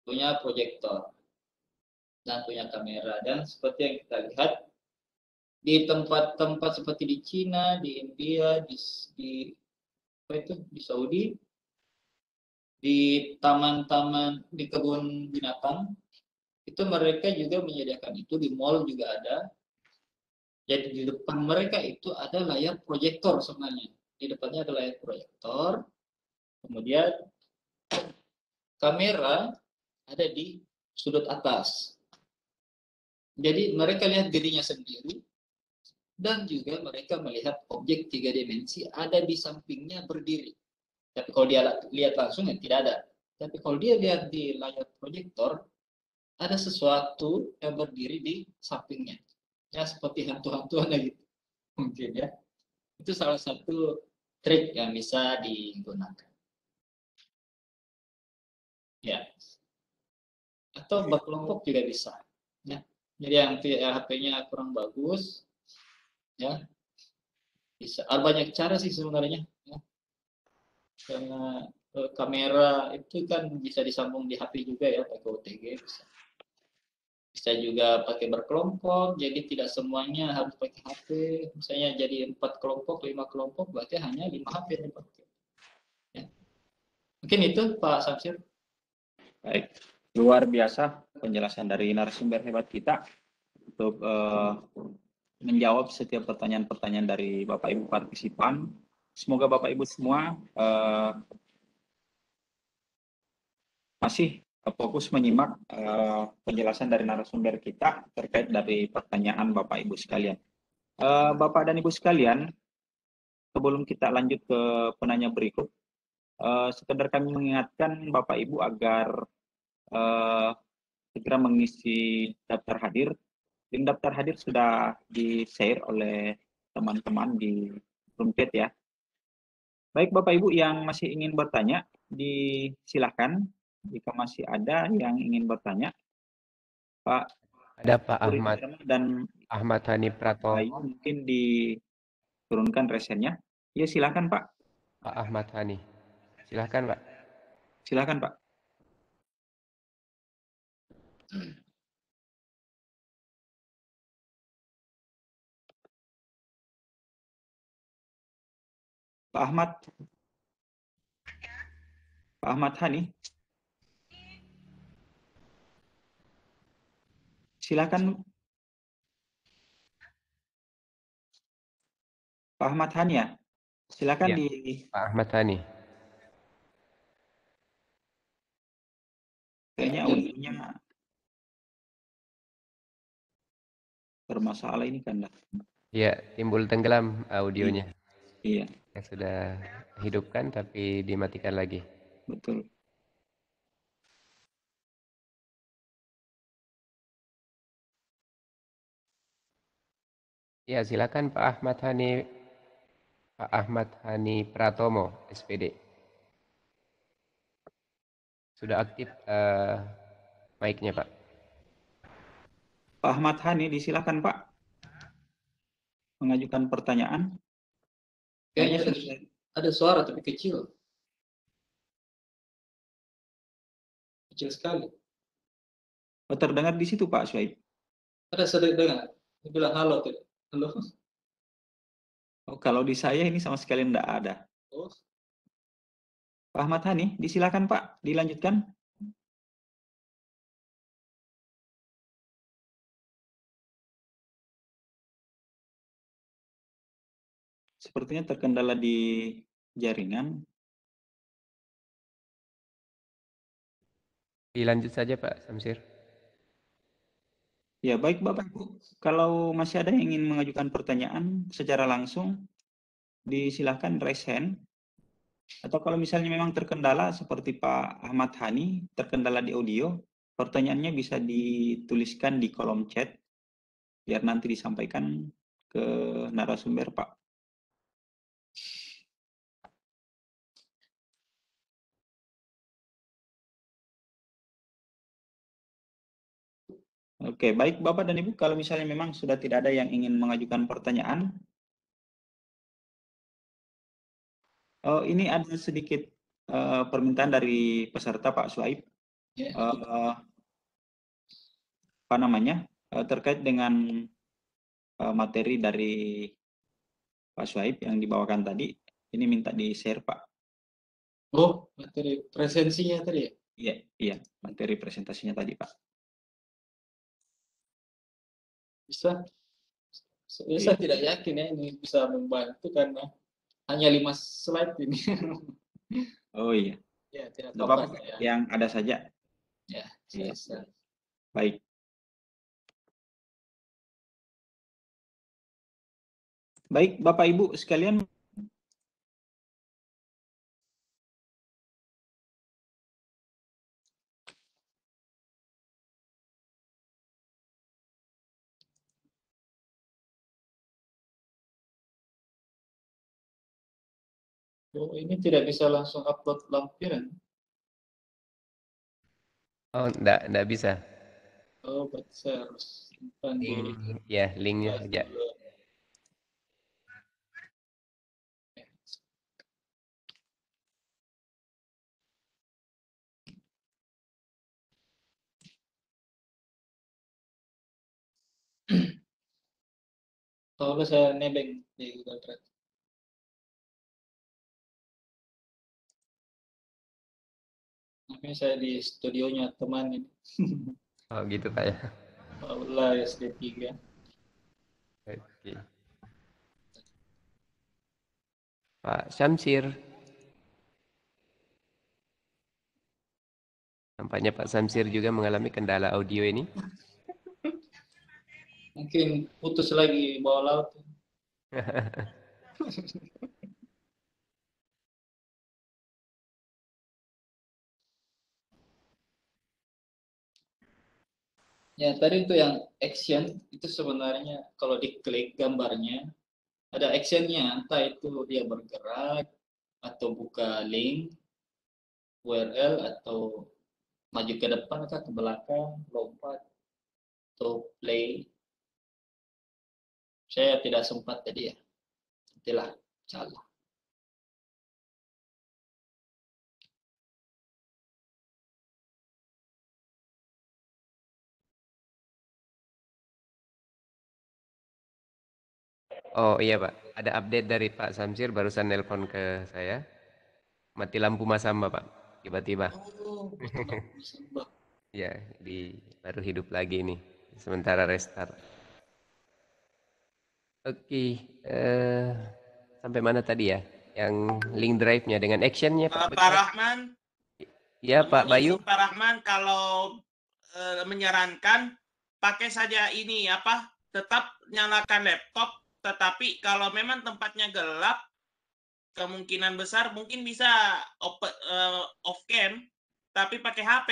punya proyektor dan punya kamera. Dan seperti yang kita lihat, di tempat-tempat seperti di Cina, di India, di Saudi, di taman-taman, di kebun binatang, itu mereka juga menyediakan itu, di mall juga ada. Jadi di depan mereka itu ada layar proyektor sebenarnya. Di depannya ada layar proyektor, kemudian kamera ada di sudut atas. Jadi mereka lihat dirinya sendiri, dan juga mereka melihat objek 3 dimensi ada di sampingnya berdiri. Tapi kalau dia lihat langsung ya tidak ada. Tapi kalau dia lihat di layar proyektor, ada sesuatu yang berdiri di sampingnya. Ya seperti hantu-hantuan gitu. Mungkin ya. Itu salah satu trik yang bisa digunakan. Ya. Atau berkelompok juga bisa. Ya. Jadi yang HP-nya kurang bagus, ya bisa. Banyak cara sih sebenarnya. Ya. Karena kamera itu kan bisa disambung di HP juga ya, pakai OTG bisa. Bisa juga pakai berkelompok, jadi tidak semuanya harus pakai HP. Misalnya jadi 4 kelompok, 5 kelompok, berarti hanya 5 HP yang dipakai. Ya. Mungkin itu Pak Samsir. Baik, luar biasa penjelasan dari narasumber hebat kita untuk menjawab setiap pertanyaan-pertanyaan dari Bapak Ibu partisipan. Semoga Bapak Ibu semua masih fokus menyimak penjelasan dari narasumber kita terkait dari pertanyaan Bapak Ibu sekalian. Bapak dan Ibu sekalian, sebelum kita lanjut ke penanya berikut, sekedar kami mengingatkan Bapak Ibu agar segera mengisi daftar hadir. Link daftar hadir sudah di-share oleh teman-teman di room chat ya. Baik Bapak Ibu yang masih ingin bertanya, disilahkan jika masih ada yang ingin bertanya. Pak Ada Pak Ahmad dan Ahmad Hani Pratomo. Mungkin diturunkan resennya. Ya silakan Pak. Pak Ahmad Hani. Silakan Pak. Silakan Pak. Pak Ahmad. Pak Ahmad Hani. Silakan Pak Ahmad Hani ya. Silakan Ya, di Pak Ahmad Hani. kayaknya audionya bermasalah ini kan. Ya, timbul tenggelam audionya. Iya, Saya sudah hidupkan tapi dimatikan lagi. betul. Ya, silakan Pak Ahmad Hani. Pak Ahmad Hani Pratomo, SPD. Sudah aktif mic-nya, Pak. Pak Ahmad Hani, disilakan Pak mengajukan pertanyaan. Kayaknya ada suara tapi kecil. Kecil sekali. Oh, terdengar di situ Pak Suhaib. Ada sedikit dengar. Dia bilang halo tuh. Halo. Oh, kalau di saya ini sama sekali tidak ada. Oh, Pak Ahmad Hani, disilakan Pak, dilanjutkan. Sepertinya terkendala di jaringan. Dilanjut saja Pak Samsir. Ya, baik Bapak Ibu. Kalau masih ada yang ingin mengajukan pertanyaan secara langsung, disilahkan raise hand. Atau kalau misalnya memang terkendala seperti Pak Ahmad Hani, terkendala di audio, pertanyaannya bisa dituliskan di kolom chat, biar nanti disampaikan ke narasumber Pak. Oke, baik Bapak dan Ibu, kalau misalnya memang sudah tidak ada yang ingin mengajukan pertanyaan, ini ada sedikit permintaan dari peserta Pak Suhaib. ya. Apa namanya, terkait dengan materi dari Pak Suhaib yang dibawakan tadi, ini minta di-share Pak. Oh, materi presensinya tadi ya? Iya, iya, materi presentasinya tadi Pak. Bisa. Saya tidak yakin ya ini bisa membantu karena hanya 5 slide ini. Oh iya, Ya, tidak tidak apa-apa apa-apa, ya. yang ada saja. Ya, Iya. saya. Baik. Baik, Bapak Ibu sekalian, Oh, ini tidak bisa langsung upload lampiran. Oh, enggak bisa. Oh, berarti saya harus simpan di Ya, linknya flash saja. dulu. Kalau saya nebeng di Google Drive. Makanya saya di studionya teman ini. Oh, gitu Pak ya. Paula SD3. Oke. Pak Samsir. Nampaknya Pak Samsir juga mengalami kendala audio ini. Mungkin putus lagi bawah laut. Ya, tadi itu yang action itu sebenarnya kalau diklik gambarnya ada actionnya, entah itu dia bergerak atau buka link URL atau maju ke depan atau ke belakang, lompat atau play. Saya tidak sempat tadi ya, itulah salah. Oh iya Pak, ada update dari Pak Samsir barusan nelpon ke saya. Mati lampu Masamba Pak, tiba-tiba. Oh, mati lampu Masamba. Ya, baru hidup lagi nih, sementara restart. Oke, sampai mana tadi ya? Yang link drive-nya dengan action-nya Pak? Pak Rahman, Ya Pak mohon Bayu. izin Pak Rahman kalau menyarankan pakai saja ini apa? Tetap nyalakan laptop, tetapi kalau memang tempatnya gelap, kemungkinan besar mungkin bisa off cam, tapi pakai HP.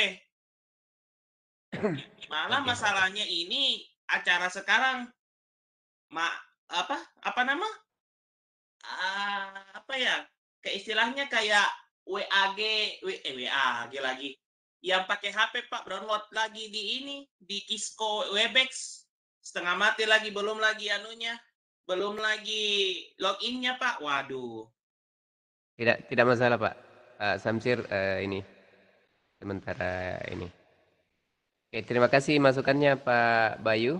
Malah Oke. masalahnya ini acara sekarang, apa nama? Apa ya? Keistilahnya kayak WAG lagi. Yang pakai HP Pak download lagi di ini di Kisco Webex, setengah mati lagi, belum lagi anunya, belum lagi loginnya Pak. Waduh. Tidak masalah Pak. Samsir ini sementara ini. Oke, terima kasih masukannya Pak Bayu.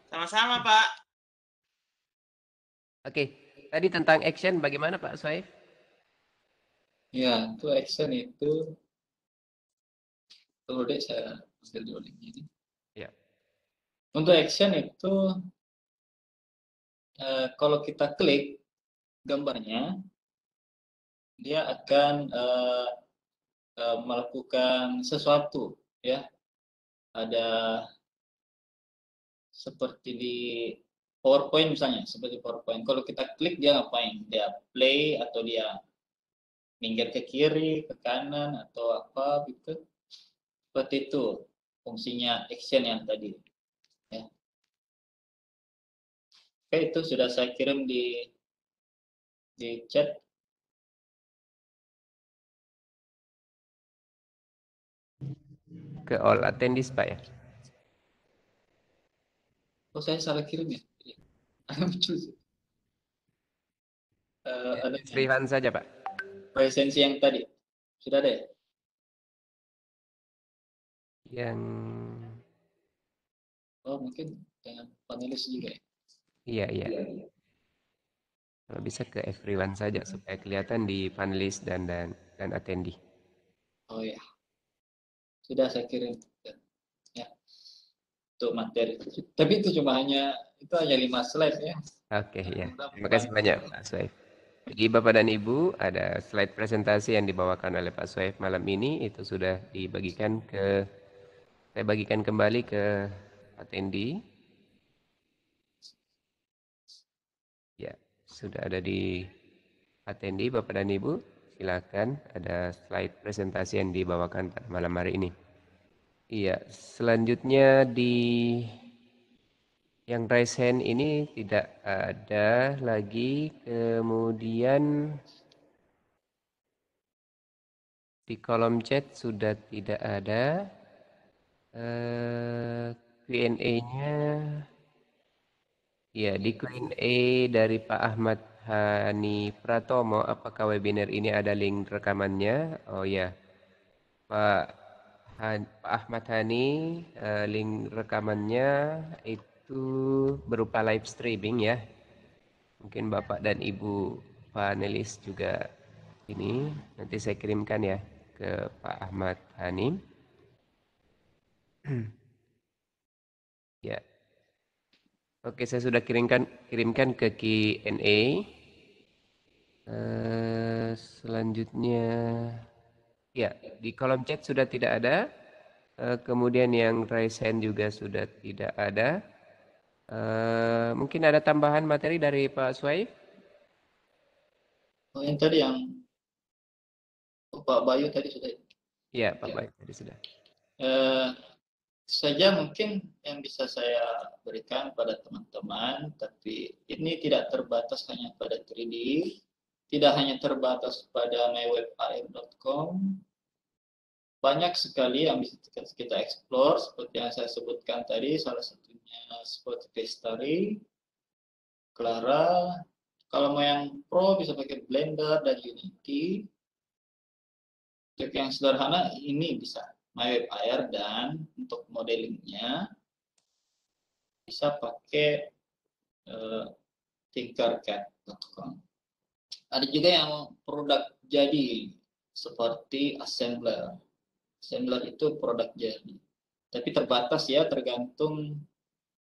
Sama-sama Pak. Oke, tadi tentang action bagaimana Pak Soif? Ya, itu action itu. Tunggu deh, saya ambil dulu link ini. Ya. Untuk action itu, kalau kita klik gambarnya, dia akan melakukan sesuatu, ya. Ada seperti di PowerPoint misalnya, seperti PowerPoint. Kalau kita klik dia ngapain? Dia play atau dia minggir ke kiri, ke kanan atau apa gitu. Seperti itu fungsinya action yang tadi. Ya. Oke, itu sudah saya kirim di chat. Ke all attendees Pak ya? Oh, saya salah kirim ya? Lucu sih. Ada Freelance saja Pak. presensi yang tadi. Sudah ada ya? Yang Oh, mungkin dengan panelis juga ya? iya. Kalau bisa ke everyone saja supaya kelihatan di panelis dan attendee. Oh ya. Sudah saya kirim. Ya. Untuk materi. Tapi itu hanya 5 slide ya. Oke ya. Terima kasih banyak Pak Soif. Jadi Bapak dan Ibu, ada slide presentasi yang dibawakan oleh Pak Soif malam ini itu sudah saya bagikan kembali ke attendee. Ya, sudah ada di attendee Bapak dan Ibu. Silakan, ada slide presentasi yang dibawakan pada malam hari ini. Iya, selanjutnya di yang raise hand ini tidak ada lagi. Kemudian di kolom chat sudah tidak ada. Q&A-nya ya, di Q&A dari Pak Ahmad Hani Pratomo, apakah webinar ini ada link rekamannya? Oh ya, Pak Ahmad Hani, link rekamannya itu berupa live streaming ya. Mungkin Bapak dan Ibu panelis juga ini nanti saya kirimkan ya ke Pak Ahmad Hani. Ya. Oke, saya sudah kirimkan ke Q&A. Selanjutnya ya, di kolom chat sudah tidak ada. Kemudian yang raise hand juga sudah tidak ada. Mungkin ada tambahan materi dari Pak Suhaib? Oh, yang tadi yang Pak Bayu tadi sudah. Iya, Pak Bayu tadi sudah. Saja mungkin yang bisa saya berikan pada teman-teman, tapi ini tidak terbatas hanya pada 3D, tidak hanya terbatas pada mywebam.com. Banyak sekali yang bisa kita explore, seperti yang saya sebutkan tadi, salah satunya seperti Story, Clara. Kalau mau yang pro bisa pakai Blender dan Unity. Untuk yang sederhana ini bisa MyWebAir, dan untuk modelingnya bisa pakai tinkercad.com. Ada juga yang produk jadi seperti assembler. Assembler itu produk jadi, tapi terbatas ya, tergantung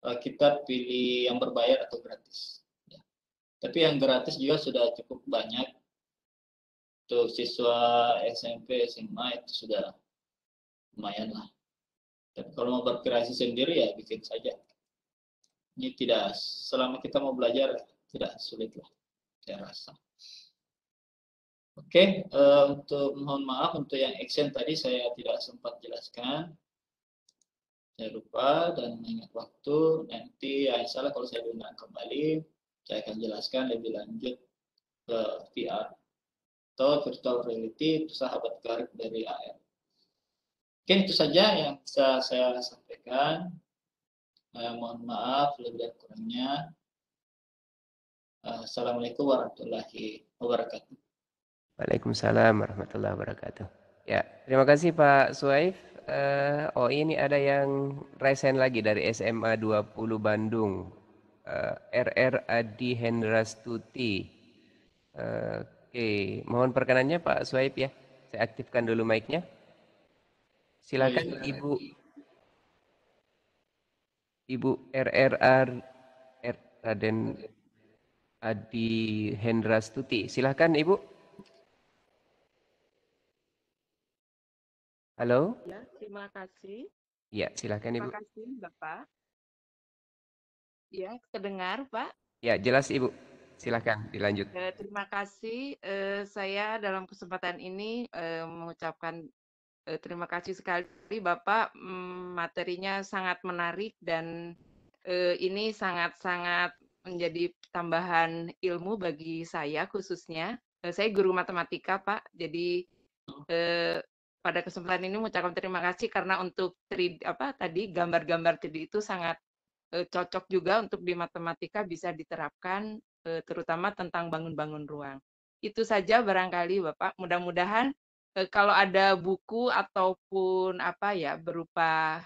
kita pilih yang berbayar atau gratis. Ya. Tapi yang gratis juga sudah cukup banyak. Untuk siswa SMP, SMA itu sudah lumayan lah. Tapi kalau mau berkreasi sendiri ya bikin saja. Ini tidak, selama kita mau belajar tidak sulit lah, saya rasa. Oke, untuk mohon maaf untuk yang action tadi saya tidak sempat jelaskan. Saya lupa dan mengingat waktu, nanti ya insya Allah kalau saya diundang kembali, saya akan jelaskan lebih lanjut ke VR atau virtual reality, itu sahabat karib dari AR. Oke, itu saja yang bisa saya sampaikan. Mohon maaf lebih dan kurangnya. Assalamualaikum warahmatullahi wabarakatuh. Waalaikumsalam warahmatullahi wabarakatuh. Ya, terima kasih Pak Suhaif. Oh ini ada yang resen lagi dari SMA 20 Bandung. RR Adi Hendrastuti. Oke, mohon perkenannya Pak Suhaif ya. Saya aktifkan dulu mic-nya. Silakan Ibu RRR Raden Adi Hendrastuti. Silakan Ibu. Halo? Ya, terima kasih. Ya, silakan Ibu. Terima kasih, Bapak. Ya, terdengar, Pak. Ya, jelas Ibu. Silakan dilanjut. Terima kasih. Saya dalam kesempatan ini mengucapkan terima kasih sekali, Bapak. Materinya sangat menarik dan ini sangat-sangat menjadi tambahan ilmu bagi saya khususnya. Saya guru matematika, Pak. Jadi pada kesempatan ini mengucapkan terima kasih karena untuk gambar-gambar 3D itu sangat cocok juga untuk di matematika bisa diterapkan terutama tentang bangun-bangun ruang. Itu saja barangkali Bapak. Mudah-mudahan kalau ada buku ataupun berupa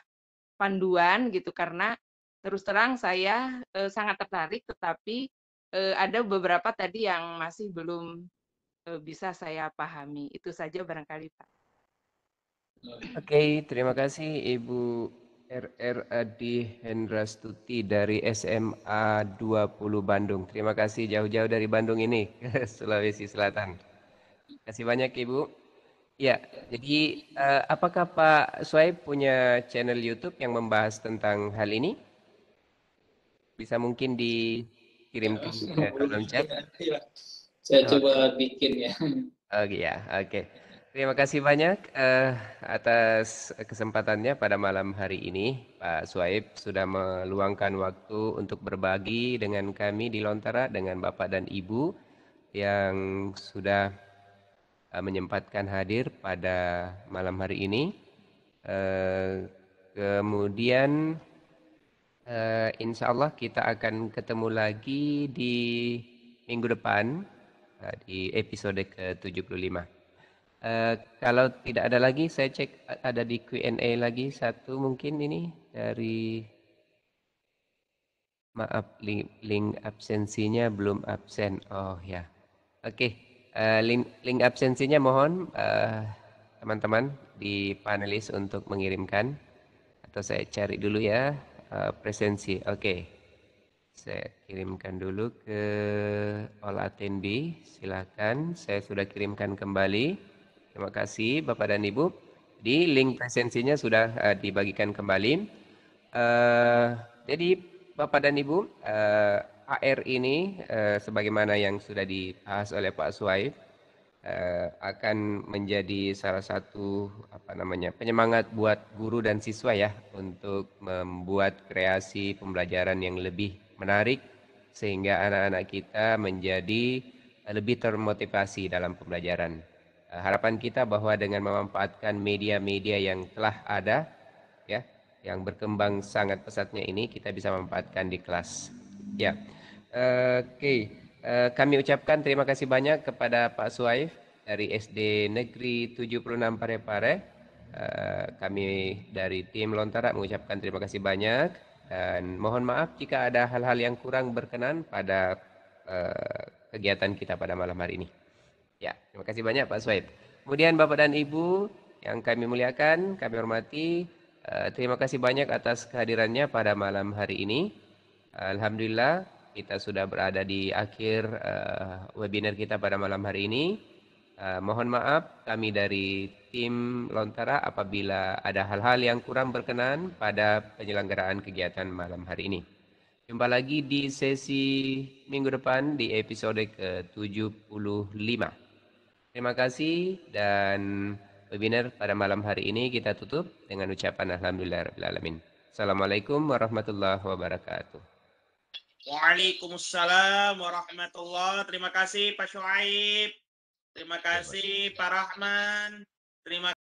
panduan gitu, karena terus terang saya sangat tertarik, tetapi ada beberapa tadi yang masih belum bisa saya pahami. Itu saja barangkali Pak. Oke, terima kasih Ibu RR Adi Hendrastuti dari SMA 20 Bandung. Terima kasih jauh-jauh dari Bandung ini ke Sulawesi Selatan. Terima kasih banyak Ibu. Ya, jadi apakah Pak Suhaib punya channel YouTube yang membahas tentang hal ini? Bisa mungkin dikirimkan ke kolom chat. Saya coba bikin ya. Oh iya, oke. Terima kasih banyak atas kesempatannya pada malam hari ini. Pak Suhaib sudah meluangkan waktu untuk berbagi dengan kami di Lontara, dengan Bapak dan Ibu yang sudah menyempatkan hadir pada malam hari ini. Kemudian insya Allah kita akan ketemu lagi di minggu depan di episode ke-75. Kalau tidak ada lagi, saya cek ada di Q&A lagi satu mungkin ini dari, maaf link absensinya belum absen. Oh ya, oke. Link absensinya mohon teman-teman di panelis untuk mengirimkan, atau saya cari dulu ya presensi. Oke, saya kirimkan dulu ke all attendee. Silakan, saya sudah kirimkan kembali. Terima kasih Bapak dan Ibu. Di link presensinya sudah dibagikan kembali. Jadi Bapak dan Ibu, AR ini sebagaimana yang sudah dibahas oleh Pak Suhaib akan menjadi salah satu penyemangat buat guru dan siswa ya untuk membuat kreasi pembelajaran yang lebih menarik sehingga anak-anak kita menjadi lebih termotivasi dalam pembelajaran. Harapan kita bahwa dengan memanfaatkan media-media yang telah ada ya, yang berkembang sangat pesatnya ini, kita bisa memanfaatkan di kelas. Ya, oke. Kami ucapkan terima kasih banyak kepada Pak Suhaib dari SD Negeri 76 Parepare. Kami dari tim Lontara mengucapkan terima kasih banyak dan mohon maaf jika ada hal-hal yang kurang berkenan pada kegiatan kita pada malam hari ini. Ya, terima kasih banyak Pak Swaib. Kemudian Bapak dan Ibu yang kami muliakan, kami hormati, terima kasih banyak atas kehadirannya pada malam hari ini. Alhamdulillah kita sudah berada di akhir webinar kita pada malam hari ini. Mohon maaf kami dari tim Lontara apabila ada hal-hal yang kurang berkenan pada penyelenggaraan kegiatan malam hari ini. Jumpa lagi di sesi minggu depan di episode ke-75. Terima kasih dan webinar pada malam hari ini kita tutup dengan ucapan Alhamdulillahirrahmanirrahim. Assalamualaikum warahmatullahi wabarakatuh. Waalaikumsalam warahmatullahi. Terima kasih Pak Syuaib. Terima kasih Pak Rahman. Terima